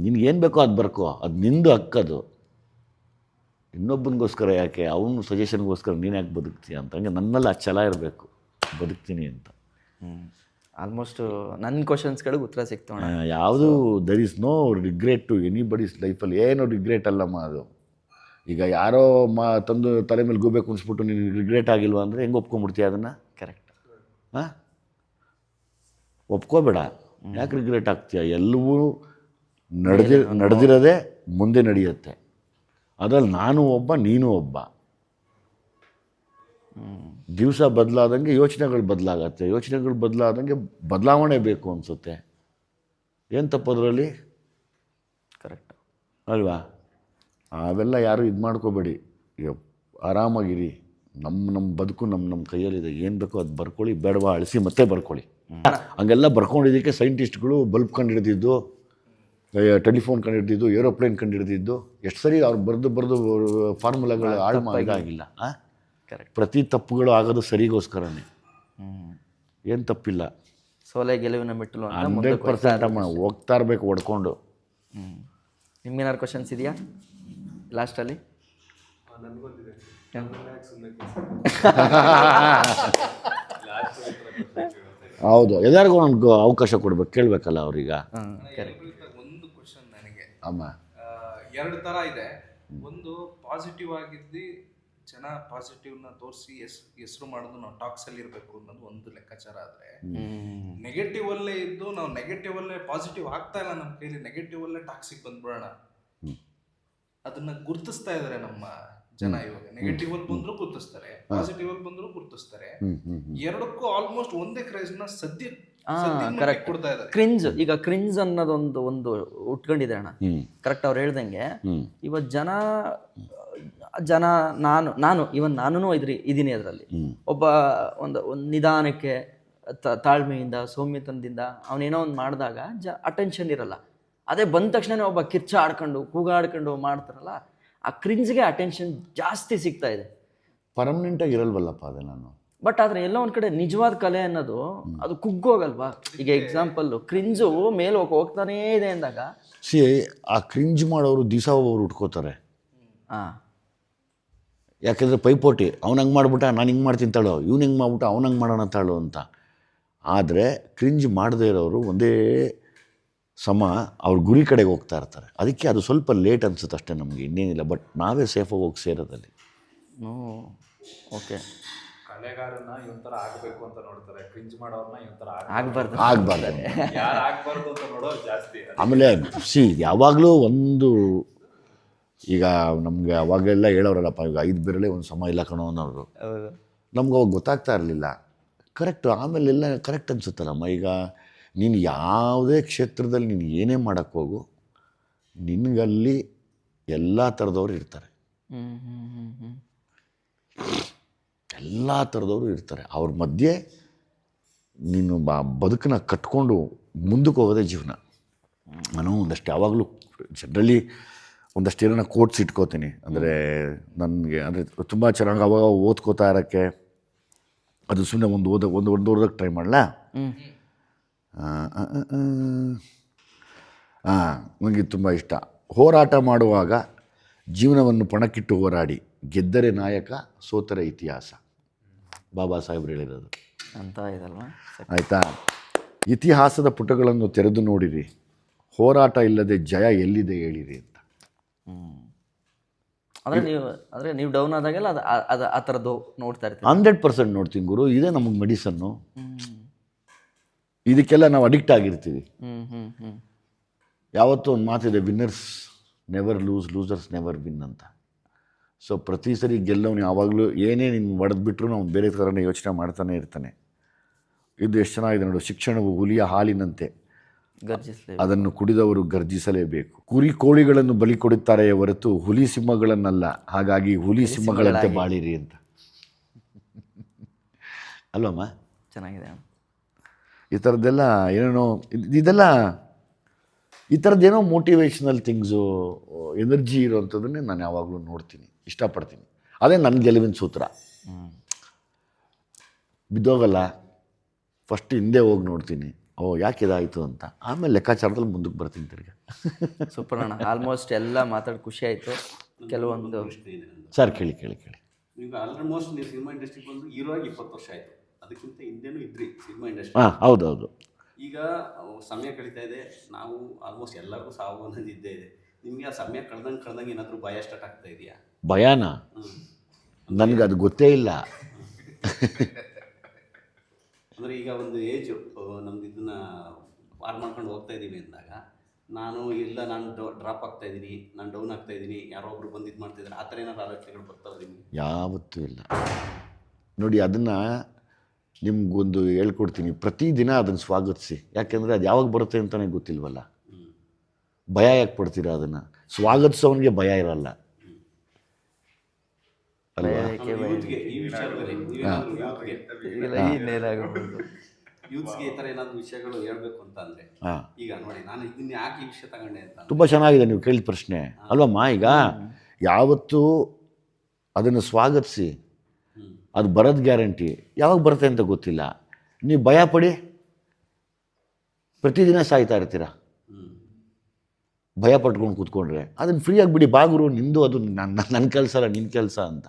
ನಿನ್ಗೇನು ಬೇಕೋ ಅದು ಬರ್ಕೋ, ಅದು ನಿಂದು ಹಕ್ಕದು. ಇನ್ನೊಬ್ಬನಿಗೋಸ್ಕರ ಯಾಕೆ, ಅವನು ಸಜೆಷನ್ಗೋಸ್ಕರ ನೀನು ಯಾಕೆ ಬದುಕ್ತೀಯ ಅಂತ. ಹಂಗೆ ನನ್ನಲ್ಲಿ ಆ ಛಲ ಇರಬೇಕು, ಬದುಕ್ತೀನಿ ಅಂತ. ಆಲ್ಮೋಸ್ಟ್ ನನ್ನ ಕ್ವಶನ್ಸ್ಗಳಿಗೆ ಉತ್ತರ ಸಿಕ್ತು. ಯಾವುದು there is no regret to anybody's ಲೈಫಲ್ಲಿ. ಏನೋ ರಿಗ್ರೆಟ್ ಅಲ್ಲಮ್ಮ ಅದು. ಈಗ ಯಾರೋ ತಂದು ತಲೆ ಮೇಲೆ ಗೂಬೆ ಕುಣಿಸ್ಬಿಟ್ಟು ನೀನು ರಿಗ್ರೆಟ್ ಆಗಿಲ್ವಾ ಅಂದರೆ ಹೆಂಗೆ ಒಪ್ಕೊಂಡ್ಬಿಡ್ತೀಯ ಅದನ್ನು? ಕರೆಕ್ಟ್. ಹಾಂ, ಒಪ್ಕೋಬೇಡ. ಯಾಕೆ ರಿಗ್ರೆಟ್ ಆಗ್ತೀಯ? ಎಲ್ಲವೂ ನಡೆದಿರೋದೇ ಮುಂದೆ ನಡೆಯುತ್ತೆ. ಅದರಲ್ಲಿ ನಾನು ಒಬ್ಬ, ನೀನು ಒಬ್ಬ. ದಿವಸ ಬದಲಾದಂಗೆ ಯೋಚನೆಗಳು ಬದಲಾಗತ್ತೆ, ಯೋಚನೆಗಳು ಬದಲಾದಂಗೆ ಬದಲಾವಣೆ ಬೇಕು ಅನಿಸುತ್ತೆ. ಏನು ತಪ್ಪೋದ್ರಲ್ಲಿ? ಕರೆಕ್ಟ್ ಅಲ್ವಾ? ಅವೆಲ್ಲ ಯಾರು ಇದು ಮಾಡ್ಕೋಬೇಡಿ, ಆರಾಮಾಗಿರಿ. ನಮ್ಮ ಬದುಕು ನಮ್ಮ ಕೈಯಲ್ಲಿದೆ. ಏನು ಬೇಕೋ ಅದು ಬರ್ಕೊಳ್ಳಿ, ಬೇಡವಾ ಅಳಿಸಿ ಮತ್ತೆ ಬರ್ಕೊಳ್ಳಿ. ಹಂಗೆಲ್ಲ ಬರ್ಕೊಂಡಿದ್ದಕ್ಕೆ ಸೈಂಟಿಸ್ಟ್ಗಳು ಬಲ್ಬ್ ಕಂಡುಹಿಡಿದಿದ್ದು, ಟೆಲಿಫೋನ್ ಕಂಡುಹಿಡಿದಿದ್ದು, ಏರೋಪ್ಲೇನ್ ಕಂಡುಹಿಡಿದಿದ್ದು, ಎಷ್ಟು ಸರಿ ಅವ್ರು ಬರೆದು ಫಾರ್ಮುಲಾಗಳು ಹಾಳು ಇದಾಗಿಲ್ಲ. ಕರೆಕ್ಟ್. ಪ್ರತಿ ತಪ್ಪುಗಳು ಆಗೋದು ಸರಿಗೋಸ್ಕರನೇ. ಏನು ತಪ್ಪಿಲ್ಲ. ಸೋಲೆ ಗೆಲುವಿನ ಮೆಟ್ಟಲು 100% ಹೋಗ್ತಾ ಇರಬೇಕು ಹೊಡ್ಕೊಂಡು. ನಿಮ್ಗೇನಾದ್ರು ಕ್ವಶನ್ಸ್ ಇದೆಯಾ ಲಾಸ್ಟಲ್ಲಿ? ಹೌದು, ಎಲ್ಲರಿಗೂ ನನಗೂ ಅವಕಾಶ ಕೊಡ್ಬೇಕು, ಕೇಳಬೇಕಲ್ಲ ಅವ್ರೀಗ. ಒಂದು ಕ್ವಶನ್ ನನಗೆ. ಅಮ್ಮ, 2 ಥರ ಇದೆ. ಒಂದು ಪಾಸಿಟಿವ್ ಆಗಿದ್ದು, ಜನ ಪಾಸಿಟಿವ್ನ ತೋರಿಸಿ ಹೆಸರು ಮಾಡೋದು, ನಾವು ಟಾಕ್ಸಲ್ಲಿ ಇರಬೇಕು ಅನ್ನೋದು ಒಂದು ಲೆಕ್ಕಾಚಾರ. ಆದರೆ ನೆಗೆಟಿವ್ ಅಲ್ಲೇ ಇದ್ದು ನಾವು ನೆಗೆಟಿವ್ ಅಲ್ಲೇ ಪಾಸಿಟಿವ್ ಆಗ್ತಾ ಇಲ್ಲ, ನಮ್ಮ ಕೈಲಿ ನೆಗೆಟಿವ್ ಅಲ್ಲೇ ಟಾಕ್ಸಿಕ್ ಬಂದ್ಬಿಡೋಣ, ಅದನ್ನ ಗುರ್ತಿಸ್ತಾ ಇದಾರೆ ನಮ್ಮ ಜನ. ಇವಾಗ ನೆಗೆಟಿವ್ ಅಲ್ಲಿ ಬಂದ್ರು ಗುರ್ತಿಸ್ತಾರೆ, ಪಾಸಿಟಿವ್ ಅಲ್ಲಿ ಬಂದ್ರು ಗುರ್ತಿಸ್ತಾರೆ. ಎರಡಕ್ಕೂ ಆಲ್ಮೋಸ್ಟ್ ಒಂದೇ ಕ್ರೇಜ್ ನ ಸದ್ಯ ಕೊಡ್ತಾ ಇದ್ದಾರೆ. ಕ್ರಿಂಜ್, ಈಗ ಕ್ರಿಂಜ್ ಅನ್ನೋದೊಂದು ಒಂದು ಉಟ್ಕೊಂಡಿದೆ ಅಣ್ಣ. ಕರೆಕ್ಟ್ ಅವ್ರು ಹೇಳ್ದಂಗೆ ಇವತ್ತು ಜನ ನಾನು ಇವನ್ ನಾನು ಇದೀನಿ ಅದರಲ್ಲಿ. ಒಬ್ಬ ಒಂದು ನಿಧಾನಕ್ಕೆ ತಾಳ್ಮೆಯಿಂದ ಸೌಮ್ಯತನದಿಂದ ಅವನೇನೋ ಒಂದು ಮಾಡಿದಾಗ ಅಟೆನ್ಷನ್ ಇರಲ್ಲ. ಅದೇ ಬಂದ ತಕ್ಷಣ ಒಬ್ಬ ಕಿರ್ಚ ಆಡ್ಕೊಂಡು ಕೂಗಾಡ್ಕೊಂಡು ಮಾಡ್ತಾರಲ್ಲ, ಆ ಕ್ರಿಂಜ್ಗೆ ಅಟೆನ್ಷನ್ ಜಾಸ್ತಿ ಸಿಗ್ತಾ ಇದೆ. ಪರ್ಮನೆಂಟಾಗಿ ಇರಲ್ವಲ್ಲಪ್ಪ ಅದೇ ನಾನು. ಬಟ್ ಆದರೆ ಎಲ್ಲ ಒಂದು ಕಡೆ ನಿಜವಾದ ಕಲೆ ಅನ್ನೋದು ಅದು ಕುಗ್ಗೋಗಲ್ವಾ? ಈಗ ಎಕ್ಸಾಂಪಲ್ಲು ಕ್ರಿಂಜು ಮೇಲೆ ಹೋಗ್ತಾನೇ ಇದೆ ಅಂದಾಗ ಆ ಕ್ರಿಂಜ್ ಮಾಡೋರು ದಿವಸ ಒಬ್ಬರು ಉಟ್ಕೋತಾರೆ. ಹಾಂ, ಯಾಕೆಂದರೆ ಪೈಪೋಟಿ, ಅವ್ನು ಹಂಗೆ ಮಾಡ್ಬಿಟ್ಟ ನಾನು ಹಿಂಗೆ ಮಾಡ್ತೀನಿ ತಾಳೋ, ಇವ್ನು ಹಿಂಗೆ ಮಾಡ್ಬಿಟ್ಟ ಅವ್ನು ಹಂಗೆ ಮಾಡೋಣ ತಾಳು ಅಂತ. ಆದರೆ ಕ್ರಿಂಜ್ ಮಾಡದೇ ಇರೋರು ಒಂದೇ ಸಮ ಅವ್ರ ಗುರಿ ಕಡೆಗೆ ಹೋಗ್ತಾ ಇರ್ತಾರೆ. ಅದಕ್ಕೆ ಅದು ಸ್ವಲ್ಪ ಲೇಟ್ ಅನ್ಸುತ್ತೆ ಅಷ್ಟೇ, ನಮಗೆ ಇನ್ನೇನಿಲ್ಲ. ಬಟ್ ನಾವೇ ಸೇಫಾಗಿ ಹೋಗಿ ಸೇರೋದಲ್ಲಿ. ಓಕೆ. ಕಲೆಗಾರನ ಇವೊಂಥರ ಆಗಬೇಕು ಅಂತ ನೋಡ್ತಾರೆ, ಕ್ರಿಂಜ್ ಮಾಡೋರ್ನ ಇವೊಂಥರ ಆಗಬಾರ್ದು. ಯಾರು ಆಗಬಾರ್ದು ಅಂತ ನೋಡೋರು ಜಾಸ್ತಿ. ಆಮೇಲೆ ಯಾವಾಗಲೂ ಒಂದು, ಈಗ ನಮಗೆ ಅವಾಗೆಲ್ಲ ಹೇಳೋರಲ್ಲಪ್ಪ, ಈಗ 5 ಬೆರಳೆ ಒಂದು ಸಮ ಇಲ್ಲ ಕಣೋ ಅನ್ನೋರು. ನಮ್ಗೆ ಅವಾಗ ಗೊತ್ತಾಗ್ತಾ ಇರಲಿಲ್ಲ. ಕರೆಕ್ಟು. ಆಮೇಲೆಲ್ಲ ಕರೆಕ್ಟ್ ಅನ್ಸುತ್ತಲ್ಲಮ್ಮ. ಈಗ ನೀನು ಯಾವುದೇ ಕ್ಷೇತ್ರದಲ್ಲಿ ನೀನು ಏನೇ ಮಾಡೋಕ್ಕೆ ಹೋಗು, ನಿನಗಲ್ಲಿ ಎಲ್ಲ ಥರದವ್ರು ಇರ್ತಾರೆ. ಎಲ್ಲ ಥರದವರು ಇರ್ತಾರೆ. ಅವ್ರ ಮಧ್ಯೆ ನೀನು ಬದುಕನ್ನ ಕಟ್ಕೊಂಡು ಮುಂದಕ್ಕೆ ಹೋಗೋದೇ ಜೀವನ. ನಾನು ಒಂದಷ್ಟು ಯಾವಾಗಲೂ ಜನರಲಿ ಒಂದಷ್ಟು ಏನೋ ಕೋಟ್ಸ್ ಇಟ್ಕೋತೀನಿ. ಅಂದರೆ ನನಗೆ ಅಂದರೆ ತುಂಬ ಚೆನ್ನಾಗಿ ಅವಾಗ ಓದ್ಕೋತಾ ಇರೋಕ್ಕೆ, ಅದು ಸುಮ್ಮನೆ ಒಂದು ಓದೋದಕ್ಕೆ ಟ್ರೈ ಮಾಡಲಾ? ನನಗೆ ತುಂಬ ಇಷ್ಟ. ಹೋರಾಟ ಮಾಡುವಾಗ ಜೀವನವನ್ನು ಪಣಕ್ಕಿಟ್ಟು ಹೋರಾಡಿ, ಗೆದ್ದರೆ ನಾಯಕ, ಸೋತರೆ ಇತಿಹಾಸ. ಬಾಬಾ ಸಾಹೇಬ್ರು ಹೇಳಿರೋದು ಅಂತ ಇದಲ್ವಾ? ಆಯಿತಾ? ಇತಿಹಾಸದ ಪುಟಗಳನ್ನು ತೆರೆದು ನೋಡಿರಿ, ಹೋರಾಟ ಇಲ್ಲದೆ ಜಯ ಎಲ್ಲಿದೆ ಹೇಳಿರಿ ಅಂತ. ಅಂದರೆ ನೀವು ಡೌನ್ ಆದಾಗೆಲ್ಲ ಅದು ಆ ಥರದ್ದು ನೋಡ್ತಾ ಇರ್ತೀವಿ. 100% ನೋಡ್ತೀನಿ ಗುರು. ಇದೇ ನಮಗೆ ಮೆಡಿಸನ್ನು. ಇದಕ್ಕೆಲ್ಲ ನಾವು ಅಡಿಕ್ಟ್ ಆಗಿರ್ತೀವಿ. ಯಾವತ್ತೂ ಒಂದು ಮಾತಿದೆ, winners never loose, losers never win ಅಂತ. ಸೊ ಪ್ರತಿ ಸರಿ ಗೆಲ್ಲವನು ಯಾವಾಗಲೂ ಏನೇ ನೀನು ಹೊಡೆದ್ಬಿಟ್ರು ನಾವು ಬೇರೆ ಥರನೇ ಯೋಚನೆ ಮಾಡ್ತಾನೆ ಇರ್ತಾನೆ. ಇದು ಎಷ್ಟು ಚೆನ್ನಾಗಿದೆ ನೋಡು. ಶಿಕ್ಷಣವು ಹುಲಿಯ ಹಾಲಿನಂತೆ, ಅದನ್ನು ಕುಡಿದವರು ಗರ್ಜಿಸಲೇಬೇಕು. ಕುರಿ ಕೋಳಿಗಳನ್ನು ಬಲಿ ಕೊಡುತ್ತಾರೆಯೇ ಹೊರತು ಹುಲಿ ಸಿಂಹಗಳನ್ನಲ್ಲ. ಹಾಗಾಗಿ ಹುಲಿ ಸಿಂಹಗಳಂತೆ ಬಾಳಿರಿ ಅಂತ. ಅಲ್ವಮ್ಮ? ಚೆನ್ನಾಗಿದೆ. ಈ ಥರದ್ದೆಲ್ಲ ಏನೇನೋ ಇದೆಲ್ಲ ಈ ಥರದ್ದೇನೋ ಮೋಟಿವೇಶ್ನಲ್ ಥಿಂಗ್ಸು, ಎನರ್ಜಿ ಇರೋವಂಥದ್ದನ್ನೇ ನಾನು ಯಾವಾಗಲೂ ನೋಡ್ತೀನಿ, ಇಷ್ಟಪಡ್ತೀನಿ. ಅದೇ ನನ್ನ ಗೆಲುವಿನ ಸೂತ್ರ. ಬಿದ್ದೋಗಲ್ಲ, ಫಸ್ಟ್ ಹಿಂದೆ ಹೋಗಿ ನೋಡ್ತೀನಿ, ಯಾಕೆ ಇದಾಯಿತು ಅಂತ. ಆಮೇಲೆ ಲೆಕ್ಕಾಚಾರದಲ್ಲಿ ಮುಂದಕ್ಕೆ ಬರ್ತೀನಿ ತಿರ್ಗಿ. ಸೂಪರ್ ಅಣ್ಣ. ಆಲ್ಮೋಸ್ಟ್ ಎಲ್ಲ ಮಾತಾಡಿ ಖುಷಿ ಆಯಿತು. ಕೆಲವೊಂದು ಸರ್ ಕೇಳಿ. ಈಗ ಆಲ್ಮೋಸ್ಟ್ ನೀವು ಸಿನಿಮಾ ಇಂಡಸ್ಟ್ರಿಗೆ ಬಂದು ಹೀರೋ ಆಗಿ 20 ವರ್ಷ ಆಯಿತು. ಅದಕ್ಕಿಂತ ಹಿಂದೆನೂ ಇದ್ರಿ ಸಿನಿಮಾ ಇಂಡಸ್ಟ್ರಿ. ಹಾಂ, ಹೌದೌದು. ಈಗ ಸಮಯ ಕಳೀತಾ ಇದೆ. ನಾವು ಆಲ್ಮೋಸ್ಟ್ ಎಲ್ಲರಿಗೂ ಸಾವು ಅನ್ನೋದು ಇದ್ದೇ ಇದೆ. ನಿಮಗೆ ಆ ಸಮಯ ಕಳೆದಂಗೆ ಏನಾದರೂ ಭಯ ಸ್ಟಾರ್ಟ್ ಆಗ್ತಾ ಇದೆಯಾ? ಭಯಾನ? ನನಗೆ ಅದು ಗೊತ್ತೇ ಇಲ್ಲ. ಅಂದರೆ ಈಗ ಒಂದು ಏಜು ನಮ್ದು ಇದನ್ನ ಪಾರ್ ಮಾಡ್ಕೊಂಡು ಹೋಗ್ತಾ ಇದ್ದೀವಿ ಅಂದಾಗ, ನಾನು ಡ್ರಾಪ್ ಆಗ್ತಾ ಇದ್ದೀನಿ, ನಾನು ಡೌನ್ ಆಗ್ತಾ ಇದ್ದೀನಿ, ಯಾರೋ ಒಬ್ರು ಬಂದು ಇದು ಮಾಡ್ತಿದ್ದಾರೆ, ಆ ಥರ ಏನಾದ್ರು ಆಲೋಚನೆಗಳು ಬರ್ತಾವೆ ನಿಮಗೆ? ಯಾವತ್ತೂ ಇಲ್ಲ ನೋಡಿ. ಅದನ್ನು ನಿಮ್ಗೊಂದು ಹೇಳ್ಕೊಡ್ತೀನಿ. ಪ್ರತಿದಿನ ಅದನ್ನು ಸ್ವಾಗತಿಸಿ. ಯಾಕೆಂದರೆ ಅದು ಯಾವಾಗ ಬರುತ್ತೆ ಅಂತಲೇ ಗೊತ್ತಿಲ್ವಲ್ಲ. ಭಯ ಯಾಕೆ ಪಡ್ತೀರಾ? ಅದನ್ನು ಸ್ವಾಗತಿಸೋವನಿಗೆ ಭಯ ಇರಲ್ಲ ಅಲ್ವಾ? ಯೂತ್ಸ್ಗೆ ಈ ಥರ ಏನಾದರೂ ವಿಷಯಗಳು ಹೇಳ್ಬೇಕು ಅಂತ ಅಂದರೆ, ಈಗ ನೋಡಿ, ನಾನು ಇದನ್ನ ಯಾಕೆ ಈ ವಿಷಯ ತಗೊಂಡೆ ಅಂತ. ತುಂಬ ಚೆನ್ನಾಗಿದೆ ನೀವು ಕೇಳಿದ ಪ್ರಶ್ನೆ ಅಲ್ವಮ್ಮ. ಈಗ ಯಾವತ್ತೂ ಅದನ್ನು ಸ್ವಾಗತಿಸಿ. ಅದು ಬರೋದು ಗ್ಯಾರಂಟಿ. ಯಾವಾಗ ಬರುತ್ತೆ ಅಂತ ಗೊತ್ತಿಲ್ಲ. ನೀವು ಭಯ ಪಡಿ, ಪ್ರತಿದಿನ ಸಾಯ್ತಾ ಇರ್ತೀರ. ಭಯ ಪಟ್ಕೊಂಡು ಕೂತ್ಕೊಂಡ್ರೆ ಅದನ್ನು ಫ್ರೀಯಾಗಿ ಬಿಡಿ. ಬಾಗುರು ನಿಂದು, ಅದು ನನ್ನ ಕೆಲಸ ಅಲ್ಲ, ನಿನ್ನ ಕೆಲಸ ಅಂತ.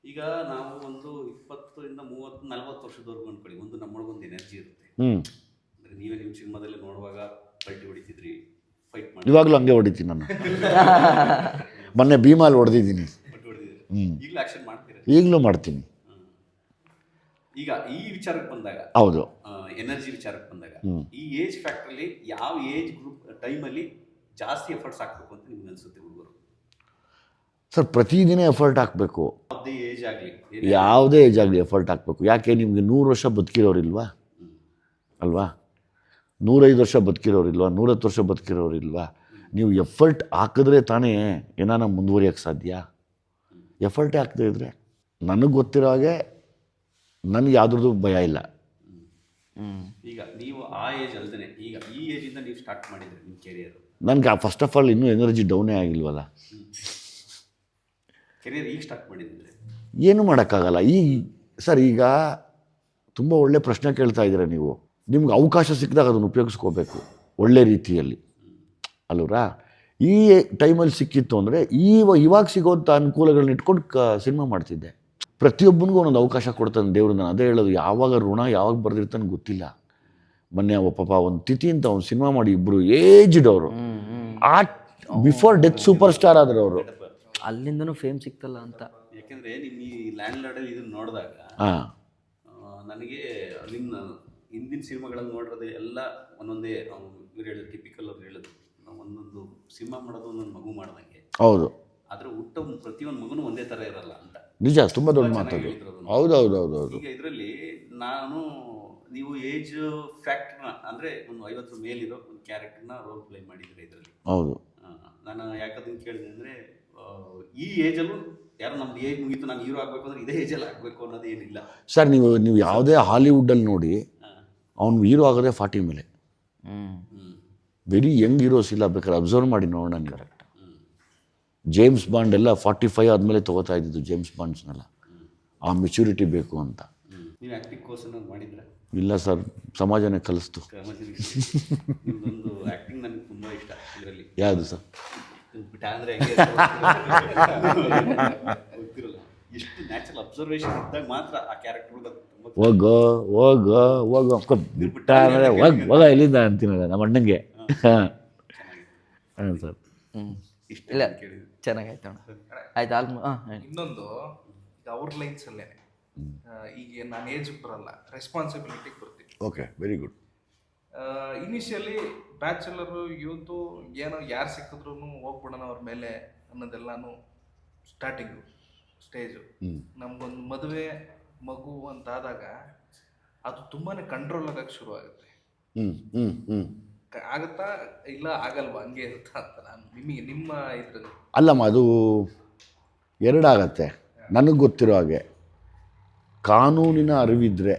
ಈಗ ನಾವು ಒಂದು 20ರಿಂದ 30-40 ವರ್ಷದವರೆಗೂ ಅಂದ್ಕೊಳ್ಳಿ, ಒಂದು ನಮ್ಮೊಳಗೊಂದು ಎನರ್ಜಿ ಇರುತ್ತೆ. ಅಂದರೆ ನೀವೇ ನಿಮ್ಮ ಸಿನಿಮಾದಲ್ಲಿ ನೋಡುವಾಗ ಪಲ್ಟಿ ಹೊಡಿತಿದ್ರಿ, ಫೈಟ್ ಮಾಡಿ. ಇವಾಗಲೂ ಹಂಗೆ ಹೊಡಿತೀನಿ ನಾನು. ಮೊನ್ನೆ ಭೀಮಾಲ್ ಹೊಡೆದಿದ್ದೀನಿ. ಈಗಲೂ ಆಕ್ಷನ್ ಮಾಡ್ತೀರಾ? ಈಗಲೂ ಮಾಡ್ತೀನಿ. ಈಗ ಈ ವಿಚಾರಕ್ಕೆ ಬಂದಾಗ, ಹೌದು, ಎನರ್ಜಿ ವಿಚಾರಕ್ಕೆ ಬಂದಾಗ, ಈ ಏಜ್ ಫ್ಯಾಕ್ಟ್ರಲ್ಲಿ ಯಾವ ಏಜ್ ಗ್ರೂಪ್ ಟೈಮಲ್ಲಿ ಜಾಸ್ತಿ ಎಫರ್ಟ್ಸ್ ಹಾಕಬೇಕು ಅಂತ ನಿಮ್ಗೆ ಅನ್ಸುತ್ತೆ ಹುಡುಗರು? ಸರ್, ಪ್ರತಿದಿನ ಎಫರ್ಟ್ ಹಾಕಬೇಕು. ಯಾವುದೇ ಏಜ್ ಆಗಲಿ ಎಫರ್ಟ್ ಹಾಕಬೇಕು. ಯಾಕೆ? ನಿಮಗೆ 100 ವರ್ಷ ಬದುಕಿರೋರಿಲ್ವಾ ಅಲ್ವಾ? 105 ವರ್ಷ ಬದುಕಿರೋರಿಲ್ವಾ? 110 ವರ್ಷ ಬದುಕಿರೋರಿಲ್ವಾ? ನೀವು ಎಫರ್ಟ್ ಹಾಕಿದ್ರೆ ತಾನೇ ಏನಾನ ಮುಂದುವರಿಯೋಕ್ಕೆ ಸಾಧ್ಯ. ಎಫರ್ಟೇ ಹಾಕದೇ ಇದ್ದರೆ, ನನಗೆ ಗೊತ್ತಿರೋ ಹಾಗೆ ನನಗೆ ಯಾವುದ್ರದ್ದು ಭಯ ಇಲ್ಲ. ಈಗ ನೀವು ಆ ಏಜ್ ಅಲ್ದೇ ಈಗ ಈ ಏಜಿಂದ ನೀವು ಸ್ಟಾರ್ಟ್ ಮಾಡಿದ್ರಿ ನಿಮ್ಮ ಕೆರಿಯರ್. ನನಗೆ ಫಸ್ಟ್ ಆಫ್ ಆಲ್ ಇನ್ನೂ ಎನರ್ಜಿ ಡೌನೇ ಆಗಿಲ್ವಲ್ಲ. ಕೆರಿಯರ್ ಈಗ ಸ್ಟಾರ್ಟ್ ಮಾಡಿದ್ರೆ ಏನೂ ಮಾಡೋಕ್ಕಾಗಲ್ಲ. ಸರ್, ಈಗ ತುಂಬ ಒಳ್ಳೆ ಪ್ರಶ್ನೆ ಕೇಳ್ತಾ ಇದ್ದೀರ ನೀವು. ನಿಮ್ಗೆ ಅವಕಾಶ ಸಿಕ್ಕಿದಾಗ ಅದನ್ನು ಉಪಯೋಗಿಸ್ಕೋಬೇಕು ಒಳ್ಳೆ ರೀತಿಯಲ್ಲಿ ಅಲ್ವರಾ? ಈ ಟೈಮಲ್ಲಿ ಸಿಕ್ಕಿತ್ತು ಅಂದರೆ ಇವಾಗ ಸಿಗೋಂಥ ಅನುಕೂಲಗಳನ್ನ ಇಟ್ಕೊಂಡು ಸಿನಿಮಾ ಮಾಡ್ತಿದ್ದೆ. ಪ್ರತಿಯೊಬ್ಬನಿಗೂ ಒಂದೊಂದು ಅವಕಾಶ ಕೊಡ್ತಾನೆ ದೇವರು. ನಾನು ಅದೇ ಹೇಳೋದು, ಯಾವಾಗ ಋಣ ಯಾವಾಗ ಬರೆದಿರ್ತಾನೆ ಗೊತ್ತಿಲ್ಲ. ಮೊನ್ನೆ ಪಾಪ ಒಂದು ತಿಥಿ ಅಂತ ಒಂದು ಸಿನಿಮಾ ಮಾಡಿ ಇಬ್ಬರು ಏಜ್ಡ್ ಅವರು ಆ ಬಿಫೋರ್ ಡೆತ್ ಸೂಪರ್ ಸ್ಟಾರ್ ಆದ್ರು ಅವರು. ಅಲ್ಲಿಂದನೂ ಫೇಮ್ ಸಿಕ್ತಲ್ಲ ಅಂತ. ಯಾಕೆಂದರೆ ನಿಮ್ಮ ಈ ಲ್ಯಾಂಡ್ ಲಾರ್ಡಲ್ಲಿ ಇದನ್ನು ನೋಡಿದಾಗ ಹಾಂ ನನಗೆ ನಿಮ್ಮ ಹಿಂದಿನ ಸಿನಿಮಾಗಳನ್ನು ನೋಡಿರೋದು ಎಲ್ಲ ಒಂದೊಂದೇ ಇವ್ರು ಹೇಳಿದ್ರು, ಟಿಪಿಕಲ್ ಅವ್ರು ಹೇಳಿದ್ರು, ನಾವು ಒಂದೊಂದು ಸಿನಿಮಾ ಮಾಡೋದು ಒಂದೊಂದು ಮಗು ಮಾಡ್ದಂಗೆ. ಹೌದು, ಆದರೆ ಹುಟ್ಟ ಪ್ರತಿಯೊಂದು ಮಗುನೂ ಒಂದೇ ಥರ ಇರಲ್ಲ ಅಂತ. ನಿಜ, ತುಂಬ ದೊಡ್ಡ ಮಾತದು. ಹೌದು ಹೌದು ಹೌದು ಹೌದು. ಈಗ ಇದರಲ್ಲಿ ನೀವು ಏಜ್ ಫ್ಯಾಕ್ಟ್ರನ್ನ ಅಂದರೆ ಒಂದು 50 ಮೇಲಿರೋ ಒಂದು ಕ್ಯಾರೆಕ್ಟರ್ನ ರೋಲ್ ಪ್ಲೇ ಮಾಡಿದ್ರೆ ಇದರಲ್ಲಿ. ಹೌದು, ನಾನು ಯಾಕಂತ ಕೇಳಿದೆ ಅಂದರೆ ಈ ಏಜಲ್ಲೂ ಯಾರು ನಮ್ದು ಏಜ್ ಮುಗೀತು ನಾನು ಹೀರೋ ಆಗಬೇಕು ಅಂದ್ರೆ ಇದೇ ಏಜಲ್ಲಿ ಆಗಬೇಕು ಅನ್ನೋದು ಏನಿಲ್ಲ ಸರ್. ನೀವು ಯಾವುದೇ ಹಾಲಿವುಡ್ಡಲ್ಲಿ ನೋಡಿ ಅವ್ನು ಹೀರೋ ಆಗೋದೇ 40 ಮೇಲೆ. ವೆರಿ ಯಂಗ್ ಹೀರೋಸ್ ಇಲ್ಲ, ಬೇಕಾದ್ರೆ ಅಬ್ಸರ್ವ್ ಮಾಡಿ ನೋಡೋಣ ನೀವು. ಜೇಮ್ಸ್ ಬಾಂಡ್ ಎಲ್ಲ 45 ಆದಮೇಲೆ ತೊಗೋತಾ ಇದ್ದಿದ್ದು ಜೇಮ್ಸ್ ಬಾಂಡ್ಸ್ನೆಲ್ಲ. ಆ ಮೆಚುರಿಟಿ ಬೇಕು ಅಂತ. ನೀವು ಆ್ಯಕ್ಟಿಂಗ್ ಕೋರ್ಸ್ ಏನಾದ್ರು ಮಾಡಿದ್ರೆ? ಇಲ್ಲ ಸರ್, ಸಮಾಜನೇ ಕಲಿಸ್ತು. ನಿಮ್ಮದೊಂದು ಆ್ಯಕ್ಟಿಂಗ್ ನನಗೆ ತುಂಬ ಇಷ್ಟ ಇದರಲ್ಲಿ. ಯಾವುದು ಸರ್? ಅಂದರೆ ಗೊತ್ತಿರಲ್ಲ, ಎಷ್ಟು ನ್ಯಾಚುರಲ್ ಅಬ್ಸರ್ವೇಷನ್ ಇದ್ದಾಗ ಮಾತ್ರ ಆ ಕ್ಯಾರೆಕ್ಟರ್ ಹೋಗೋ ಬಿಟ್ಟ ಅಂದರೆ ಹೋಗ ಇಲ್ಲಿಂದ ಅಂತೀನಲ್ಲ ನಮ್ಮ ಅಣ್ಣಂಗೆ. ಹಾಂ ಸರ್. ಇಲ್ಲ ಚೆನ್ನಾಗಾಯ್ತು ಅಣ್ಣ. ಆಯ್ತು ಇನ್ನೊಂದು ಅವ್ರ ಲೈನ್ಸಲ್ಲೇ ಈಗ ನಾನು ಏಜ್ ಬರಲ್ಲ, ರೆಸ್ಪಾನ್ಸಿಬಿಲಿಟಿಗೆ ಬರ್ತೀನಿ. Okay, very good. Initially bachelor youth ಏನೋ ಯಾರು ಸಿಕ್ಕಿದ್ರು ಹೋಗ್ಬಿಡೋಣ ಅವ್ರ ಮೇಲೆ ಅನ್ನೋದೆಲ್ಲಾನು ಸ್ಟಾರ್ಟಿಂಗು ಸ್ಟೇಜು. ನಮಗೊಂದು ಮದುವೆ ಮಗು ಅಂತಾದಾಗ ಅದು ತುಂಬಾ ಕಂಟ್ರೋಲ್ ಆಗೋಕ್ಕೆ ಶುರು ಆಗುತ್ತೆ. ಆಗುತ್ತಾ ಇಲ್ಲ ಆಗಲ್ವಾ ಹಂಗೆ ಇರುತ್ತಾ ಅಂತ ನಾನು ನಿಮಗೆ ನಿಮ್ಮ ಇದ್ರಲ್ಲಿ. ಅಲ್ಲಮ್ಮ, ಅದು ಎರಡಾಗತ್ತೆ. ನನಗೆ ಗೊತ್ತಿರೋ ಹಾಗೆ ಕಾನೂನಿನ ಅರಿವಿದ್ದರೆ,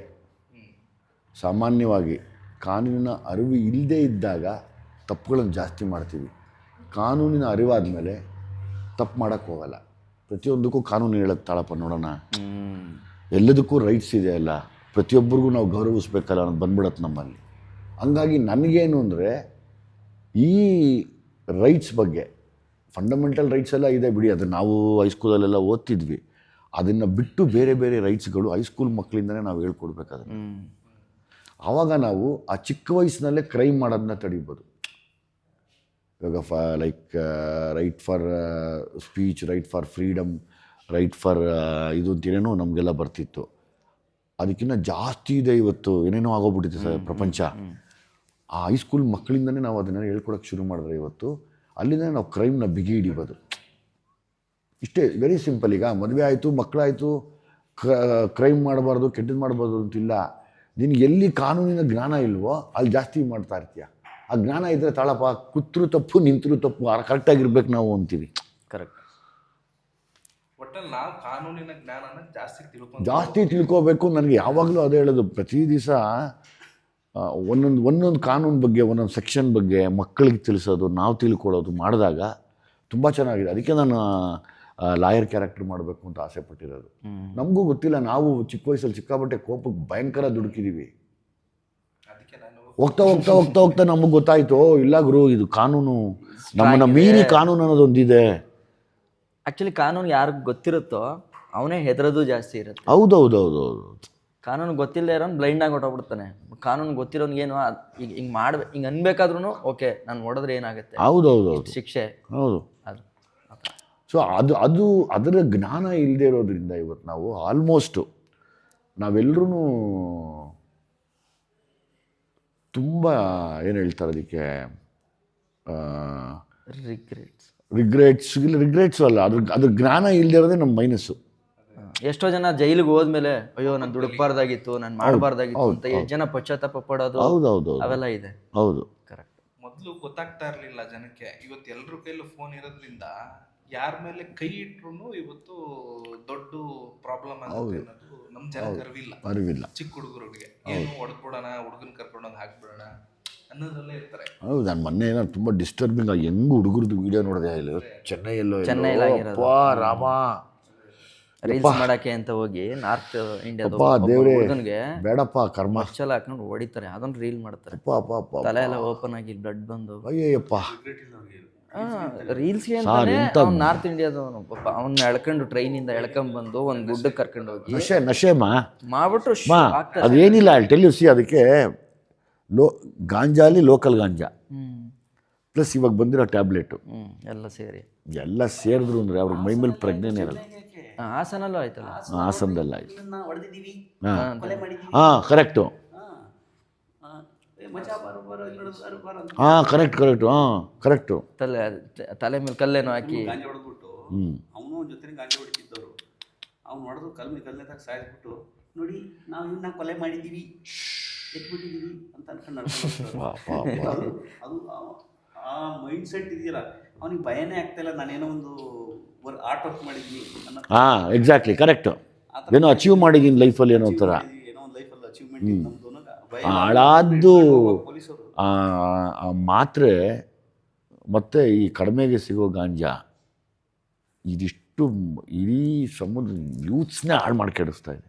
ಸಾಮಾನ್ಯವಾಗಿ ಕಾನೂನಿನ ಅರಿವು ಇಲ್ಲದೇ ಇದ್ದಾಗ ತಪ್ಪುಗಳನ್ನು ಜಾಸ್ತಿ ಮಾಡ್ತೀವಿ. ಕಾನೂನಿನ ಅರಿವಾದ ಮೇಲೆ ತಪ್ಪು ಮಾಡೋಕ್ಕೆ ಹೋಗಲ್ಲ. ಪ್ರತಿಯೊಂದಕ್ಕೂ ಕಾನೂನು ಹೇಳೋದು ತಾಳಪ್ಪ ನೋಡೋಣ, ಎಲ್ಲದಕ್ಕೂ ರೈಟ್ಸ್ ಇದೆ ಅಲ್ಲ, ಪ್ರತಿಯೊಬ್ಬರಿಗೂ ನಾವು ಗೌರವಿಸ್ಬೇಕಲ್ಲ ಅನ್ನೋದು ಬಂದ್ಬಿಡತ್ತೆ ನಮ್ಮಲ್ಲಿ. ಹಂಗಾಗಿ ನನಗೇನು ಅಂದರೆ ಈ ರೈಟ್ಸ್ ಬಗ್ಗೆ, ಫಂಡಮೆಂಟಲ್ ರೈಟ್ಸ್ ಎಲ್ಲ ಇದೆ ಬಿಡಿ, ಅದು ನಾವು ಹೈಸ್ಕೂಲಲ್ಲೆಲ್ಲ ಓದ್ತಿದ್ವಿ. ಅದನ್ನು ಬಿಟ್ಟು ಬೇರೆ ಬೇರೆ ರೈಟ್ಸ್ಗಳು ಹೈಸ್ಕೂಲ್ ಮಕ್ಕಳಿಂದನೇ ನಾವು ಹೇಳ್ಕೊಡ್ಬೇಕಾದ್ರೆ ಆವಾಗ ನಾವು ಆ ಚಿಕ್ಕ ವಯಸ್ಸಿನಲ್ಲೇ ಕ್ರೈಮ್ ಮಾಡೋದನ್ನ ತಡಿಬೋದು. ಇವಾಗ right for speech, right for freedom, right for ಇದು ಅಂತೇನೇನೋ ನಮಗೆಲ್ಲ ಬರ್ತಿತ್ತು. ಅದಕ್ಕಿಂತ ಜಾಸ್ತಿ ಇದೆ ಇವತ್ತು, ಏನೇನೋ ಆಗೋಗ್ಬಿಟ್ಟಿದೆ ಸರ್ ಪ್ರಪಂಚ. ಆ ಹೈಸ್ಕೂಲ್ ಮಕ್ಕಳಿಂದನೇ ನಾವು ಅದನ್ನೆಲ್ಲ ಹೇಳ್ಕೊಡೋಕ್ಕೆ ಶುರು ಮಾಡಿದ್ರೆ ಇವತ್ತು ಅಲ್ಲಿಂದ ನಾವು ಕ್ರೈಮ್ನ ಬಿಗಿ ಹಿಡಿಬೋದು. ಇಷ್ಟೇ, ವೆರಿ ಸಿಂಪಲ್. ಈಗ ಮದುವೆ ಆಯಿತು, ಮಕ್ಕಳಾಯಿತು, ಕ್ರೈಮ್ ಮಾಡಬಾರ್ದು, ಕೆಟ್ಟದ್ದು ಮಾಡಬಾರ್ದು ಅಂತಿಲ್ಲ. ನಿನಗೆ ಎಲ್ಲಿ ಕಾನೂನಿನ ಜ್ಞಾನ ಇಲ್ವೋ ಅಲ್ಲಿ ಜಾಸ್ತಿ ಮಾಡ್ತಾ ಇರ್ತೀಯ. ಆ ಜ್ಞಾನ ಇದ್ದರೆ ತಾಳಪ್ಪ, ಕೂತ್ರು ತಪ್ಪು ನಿಂತರೂ ತಪ್ಪು, ಕರೆಕ್ಟಾಗಿರ್ಬೇಕು ನಾವು ಅಂತೀವಿ. ಕರೆಕ್ಟ್. ಒಟ್ಟಲ್ಲಿ ನಾವು ಕಾನೂನಿನ ಜ್ಞಾನನ ಜಾಸ್ತಿ ತಿಳ್ಕೋಬೇಕು. ನನಗೆ ಯಾವಾಗಲೂ ಅದೇ ಹೇಳೋದು, ಪ್ರತಿ ದಿವಸ ಒಂದೊಂದು ಕಾನೂನು ಬಗ್ಗೆ, ಒಂದೊಂದು ಸೆಕ್ಷನ್ ಬಗ್ಗೆ ಮಕ್ಕಳಿಗೆ ತಿಳಿಸೋದು, ನಾವು ತಿಳ್ಕೊಳ್ಳೋದು ಮಾಡಿದಾಗ ತುಂಬ ಚೆನ್ನಾಗಿದೆ. ಅದಕ್ಕೆ ನಾನು ಲಾಯರ್ ಕ್ಯಾರೆಕ್ಟರ್ ಮಾಡಬೇಕು ಅಂತ ಆಸೆ ಪಟ್ಟಿರೋದು. ನಮಗೂ ಗೊತ್ತಿಲ್ಲ, ನಾವು ಚಿಕ್ಕ ವಯಸ್ಸಲ್ಲಿ ಸಿಕ್ಕಾಪಟ್ಟೆ ಕೋಪಕ್ಕೆ ಭಯಂಕರ ದುಡುಕಿದ್ದೀವಿ. ಹೋಗ್ತಾ ಹೋಗ್ತಾ ಹೋಗ್ತಾ ಹೋಗ್ತಾ ನಮಗೆ ಗೊತ್ತಾಯಿತು, ಇಲ್ಲ ಗುರು, ಇದು ಕಾನೂನು, ನಮ್ಮನ್ನು ಮೀರಿ ಕಾನೂನು ಅನ್ನೋದೊಂದಿದೆ. ಆ್ಯಕ್ಚುಲಿ ಕಾನೂನು ಯಾರಿಗೆ ಗೊತ್ತಿರುತ್ತೋ ಅವನೇ ಹೆದರೋದು ಜಾಸ್ತಿ ಇರುತ್ತೆ. ಹೌದೌದೌದು. ಕಾನೂನು ಗೊತ್ತಿಲ್ಲದೆ ಇರೋನು ಬ್ಲೈಂಡಾಗಿ ಹೊಟ್ಟೋಗ್ಬಿಡ್ತಾನೆ. ಕಾನೂನು ಗೊತ್ತಿರೋನಿಗೇನು ಈಗ ಹಿಂಗೆ ಮಾಡ್ಬೇಕು, ಹಿಂಗೆ ಅನ್ಬೇಕಾದ್ರೂ ಓಕೆ ನಾನು ಹೊಡೆದ್ರೆ ಏನಾಗುತ್ತೆ, ಹೌದೌದು ಶಿಕ್ಷೆ. ಹೌದು. ಅದು ಸೊ ಅದರ ಜ್ಞಾನ ಇಲ್ಲದೆ ಇರೋದ್ರಿಂದ ಇವತ್ತು ನಾವು ಆಲ್ಮೋಸ್ಟು ನಾವೆಲ್ಲರೂ ತುಂಬ ಏನು ಹೇಳ್ತಾರೆ ಅದಕ್ಕೆ, ರಿಗ್ರೆಟ್ಸು ಅಲ್ಲ, ಅದ್ರ ಜ್ಞಾನ ಇಲ್ಲದೆ ಇರೋದೇ ನಮ್ಮ ಮೈನಸ್ಸು. ಎಷ್ಟೋ ಜನ ಜೈಲಿಗೆ ಹೋದ್ಮೇಲೆ ಅಯ್ಯೋ ನಾನು ದುಡುಕ್ಬಾರ್ದಾಗಿತ್ತು, ನಾನು ಮಾಡಬಾರ್ದಾಗಿತ್ತು ಅಂತ ಎಷ್ಟು ಜನ ಪಶ್ಚಾತ್ತಾಪ ಪಡೋದು. ಹೌದೌದು, ಅವೆಲ್ಲ ಇದೆ. ಹೌದು, ಕರೆಕ್ಟ್. ಮೊದಲು ಗೊತ್ತಾಗ್ತಾ ಇರಲಿಲ್ಲ ಜನಕ್ಕೆ. ಇವತ್ತು ಎಲ್ಲರ ಕೈಲೂ ಫೋನ್ ಇರೋದ್ರಿಂದ ಯಾರ ಮೇಲೆ ಕೈ ಇಟ್ರು ಇವತ್ತು ದೊಡ್ಡ ಪ್ರಾಬ್ಲಮ್ ಆಗುತ್ತೆ ಅನ್ನೋದು ನಮ್ಮ ಜನಕ್ಕೆ ಅರಿವಿಲ್ಲ. ಚಿಕ್ಕ ಹುಡುಗರಿಗೆ ಏನು ಹೊಡೆದ್ಬಿಡೋಣ, ಹುಡುಗನ ಕರ್ಕೊಂಡೋಗಿ ಹಾಕ್ಬಿಡೋಣ ಅನ್ನೋದ್ರಲ್ಲೇ ಇರ್ತಾರೆ. ಹೌದು. ನಾನು ಮೊನ್ನೆ ಏನೋ ತುಂಬ ಡಿಸ್ಟರ್ಬಿಂಗ್ ಆಗಿ ಹೆಂಗ್ ಹುಡುಗರದ್ದು ವಿಡಿಯೋ ನೋಡಿದೆ. ಚೆನ್ನೈಯಲ್ಲಿ ರಾಮ ರೀಲ್ಸ್ ಮಾಡಕ್ಕೆ ಅಂತ ಹೋಗಿ ನಾರ್ತ್ ಇಂಡಿಯಾದ ಹುಡುಗನಿಗೆ ಬೇಡಪ್ಪ ಕರ್ಮ ಚಲ ಹಾಕೊಂಡು ಹೊಡಿತಾರೆ. ಅದನ್ನು ರೀಲ್ ಮಾಡ್ತಾರೆ. ತಲೆ ಎಲ್ಲ ಓಪನ್ ಆಗಿ ಬ್ಲಡ್ ಬಂದು ಅಯ್ಯಪ್ಪ. ರೀಲ್ಸ್ಗೆ ನಾರ್ತ್ ಇಂಡಿಯಾದವನು ಪಾಪ ಅವನ್ನ ಎಳ್ಕೊಂಡು ಟ್ರೈನಿಂದ ಎಳ್ಕೊಂಡ್ಬಂದು ಒಂದು ಗುಡ್ಡಕ್ಕೆ ಕರ್ಕೊಂಡು ಹೋಗಿ ನಶೆ ಮಾಡ್ಬಿಟ್ಟು ಅದೇನಿಲ್ಲ ಅಲ್ಲಿ ಟೆಲ್ ಯು ಸಿ. ಅದಕ್ಕೆ ಗಾಂಜಾಲಿ ಲೋಕಲ್ ಗಾಂಜಾ ಹ್ಞೂ ಪ್ಲಸ್ ಇವಾಗ ಬಂದಿರೋ ಟ್ಯಾಬ್ಲೆಟು ಹ್ಞೂ ಎಲ್ಲ ಸೇರಿ ಎಲ್ಲ ಸೇರಿದ್ರು ಅಂದರೆ ಅವ್ರಿಗೆ ಮೈಮೇಲೆ ಪ್ರಜ್ಞೆನೇ ಇರಲ್ಲ. ಹಾಸನಲ್ಲೂ ಆಯ್ತಲ್ಲ. ಹಾಸನದಲ್ಲ ಆಯ್ತು. ಹೊಡೆದಿದ್ದೀವಿ, ಹಾಂ ಕೊಲೆ ಮಾಡಿದ್ದೀವಿ. ಹಾಂ ಕರೆಕ್ಟು. ಮಜಾ ಬರೋ ಇಲ್ಲಿ ಬರೋ ಅಂತ ಹಾಂ ಕರೆಕ್ಟು ಹಾಂ ಕರೆಕ್ಟು. ತಲೆ ಮೇಲೆ ಕಲ್ಲೇನೋ ಹಾಕಿ ಗಾಂಜಾ ಹೊಡೆದ್ಬಿಟ್ಟು ಅವನು ಜೊತೆ ಗಾಂಜಾ ಹೊಡಿತಿದ್ದವರು ಅವ್ನು ಹೊಡೆದು ಕಲ್ಲನೇದಾಗ ಸಾಯಿಸ್ಬಿಟ್ಟು ನೋಡಿ ನಾವು ಇವನ್ನ ಕೊಲೆ ಮಾಡಿದ್ದೀವಿ ಎತ್ಬಿಟ್ಟಿದ್ದೀವಿ ಅಂತ ಅನ್ಕೊಂಡು ನಡ್ಕೊಂಡು ಅದು ಆ ಮೈಂಡ್ ಸೆಟ್ ಇದೆಯಲ್ಲ ಅವನಿಗೆ ಭಯನೇ ಆಗ್ತಾಯಿಲ್ಲ. ನಾನೇನೋ ಒಂದು ಆರ್ಟ್ ವರ್ಕ್ ಮಾಡಿದ್ವಿ ಅನ್ನೋ ಹಾಂ ಎಕ್ಸಾಕ್ಟ್ಲಿ ಕರೆಕ್ಟು. ಏನೋ ಅಚೀವ್ ಮಾಡಿದ್ದೀನಿ ಲೈಫಲ್ಲಿ ಏನೋ ಒಂಥರ ಏನೋ ಒಂದು ಲೈಫಲ್ಲಿ ಅಚೀವ್ಮೆಂಟ್ ನಮ್ಮದು ಹಾಳಾದ್ದು ಪೊಲೀಸರು ಆ ಮಾತ್ರೆ ಮತ್ತು ಈ ಕಡಿಮೆಗೆ ಸಿಗೋ ಗಾಂಜಾ ಇದಿಷ್ಟು ಇಡೀ ಸಮುದ್ರ ಯೂತ್ಸ್ನೇ ಹಾಳು ಮಾಡಿ ಕೆಡಿಸ್ತಾ ಇದೆ.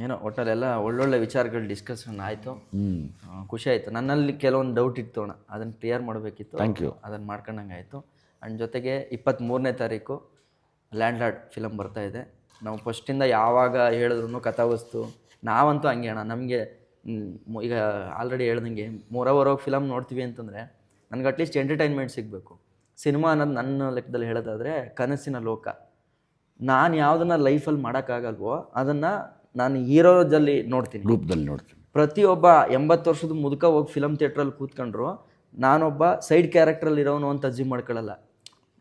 ಏನೋ ಒಟ್ಟಲ್ಲೆಲ್ಲ ಒಳ್ಳೊಳ್ಳೆ ವಿಚಾರಗಳು ಡಿಸ್ಕಷನ್ ಆಯಿತು. ಖುಷಿ ಆಯಿತು. ನನ್ನಲ್ಲಿ ಕೆಲವೊಂದು ಡೌಟ್ ಇತ್ತು ಅಣ್ಣ, ಅದನ್ನು ಕ್ಲಿಯರ್ ಮಾಡಬೇಕಿತ್ತು. Thank you. ಅದನ್ನು ಮಾಡ್ಕೊಂಡಂಗೆ ಆಯಿತು. ಆ್ಯಂಡ್ ಜೊತೆಗೆ 23ನೇ ತಾರೀಕು ಲ್ಯಾಂಡ್ ಲಾರ್ಡ್ ಫಿಲಮ್ ಬರ್ತಾಯಿದೆ. ನಾವು ಫಸ್ಟಿಂದ ಯಾವಾಗ ಹೇಳಿದ್ರು ಕಥಾವಸ್ತು ನಾವಂತೂ ಹಂಗೆ ಅಣ್ಣ. ನಮಗೆ ಈಗ ಆಲ್ರೆಡಿ ಹೇಳ್ದಂಗೆ 3 ಅವರ್ ಫಿಲಮ್ ನೋಡ್ತೀವಿ ಅಂತಂದರೆ ನನಗೆ ಅಟ್ಲೀಸ್ಟ್ ಎಂಟರ್ಟೈನ್ಮೆಂಟ್ ಸಿಗಬೇಕು. ಸಿನಿಮಾ ಅನ್ನೋದು ನನ್ನ ಲೆಕ್ಕದಲ್ಲಿ ಹೇಳೋದಾದರೆ ಕನಸಿನ ಲೋಕ. ನಾನು ಯಾವುದನ್ನು ಲೈಫಲ್ಲಿ ಮಾಡೋಕ್ಕಾಗಲ್ವೋ ಅದನ್ನು ನಾನು ಹೀರೋದಲ್ಲಿ ನೋಡ್ತೀನಿ, ಗ್ರೂಪ್ದಲ್ಲಿ ನೋಡ್ತೀನಿ. ಪ್ರತಿಯೊಬ್ಬ 80 ವರ್ಷದ ಮುದುಕ ಹೋಗಿ ಫಿಲಮ್ ಥಿಯೇಟ್ರಲ್ಲಿ ಕೂತ್ಕೊಂಡ್ರು ನಾನೊಬ್ಬ ಸೈಡ್ ಕ್ಯಾರೆಕ್ಟ್ರಲ್ಲಿ ಇರೋನು ಅಂತ ಅಜ್ಜಿ ಮಾಡ್ಕೊಳ್ಳಲ್ಲ.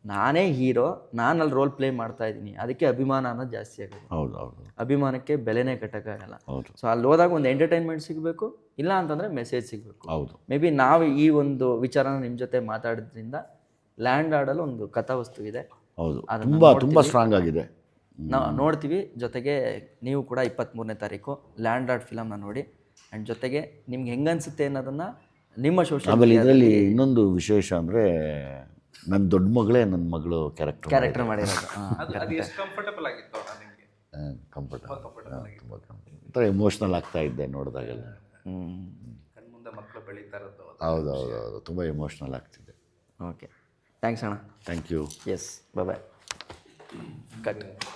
ನಾನೇ ಹೀರೋ, ನಾನು ಅಲ್ಲಿ ರೋಲ್ ಪ್ಲೇ ಮಾಡ್ತಾ ಇದ್ದೀನಿ. ಅದಕ್ಕೆ ಅಭಿಮಾನ ಅನ್ನೋದು ಜಾಸ್ತಿ ಆಗೋದು. ಹೌದು ಹೌದು. ಅಭಿಮಾನಕ್ಕೆ ಬೆಲೆನೇ ಕಟ್ಟೋಕ್ಕಾಗಲ್ಲ. ಹೌದು. ಸೊ ಅಲ್ಲಿ ಹೋದಾಗ ಒಂದು ಎಂಟರ್ಟೈನ್ಮೆಂಟ್ ಸಿಗಬೇಕು, ಇಲ್ಲ ಅಂತಂದರೆ ಮೆಸೇಜ್ ಸಿಗಬೇಕು. ಹೌದು. ಮೇ ಬಿ ನಾವು ಈ ಒಂದು ವಿಚಾರನ ನಿಮ್ಮ ಜೊತೆ ಮಾತಾಡೋದ್ರಿಂದ ಲ್ಯಾಂಡ್ ಆಡಲು ಒಂದು ಕಥಾವಸ್ತು ಇದೆ. ಹೌದು, ತುಂಬ ತುಂಬ ಸ್ಟ್ರಾಂಗ್ ಆಗಿದೆ. ನಾವು ನೋಡ್ತೀವಿ. ಜೊತೆಗೆ ನೀವು ಕೂಡ 23ನೇ ತಾರೀಕು ಲ್ಯಾಂಡ್ ಲಾರ್ಡ್ ಫಿಲಮ್ನ ನೋಡಿ. ಆ್ಯಂಡ್ ಜೊತೆಗೆ ನಿಮ್ಗೆ ಹೆಂಗನ್ಸುತ್ತೆ ಅನ್ನೋದನ್ನು ನಿಮ್ಮ ಸೋಷಿಯಲ್ ಆಮೇಲೆ ಇದರಲ್ಲಿ ಇನ್ನೊಂದು ವಿಶೇಷ ಅಂದರೆ ನನ್ನ ದೊಡ್ಡ ಮಗಳೇ ನನ್ನ ಮಗಳು ಕ್ಯಾರೆಕ್ಟರ್ ಮಾಡಿರೋದು. ಅದು ಎಷ್ಟು ಕಂಫರ್ಟಬಲ್ ಆಗಿತ್ತು ಅಣ್ಣ ನಿಮಗೆ? ಕಂಫರ್ಟಬಲ್ ಒಂಥರ ಎಮೋಷ್ನಲ್ ಆಗ್ತಾ ಇದ್ದೆ ನೋಡಿದಾಗೆಲ್ಲ. ಕಣ್ಮುಂದೆ ಮಕ್ಕಳು ಬೆಳೀತಾ ಇರೋದು. ಹೌದು ಹೌದು ಹೌದು, ತುಂಬ ಎಮೋಷ್ನಲ್ ಆಗ್ತಿದೆ. ಓಕೆ, ಥ್ಯಾಂಕ್ಸ್ ಅಣ್ಣ. Thank you. Yes, bye. Cut.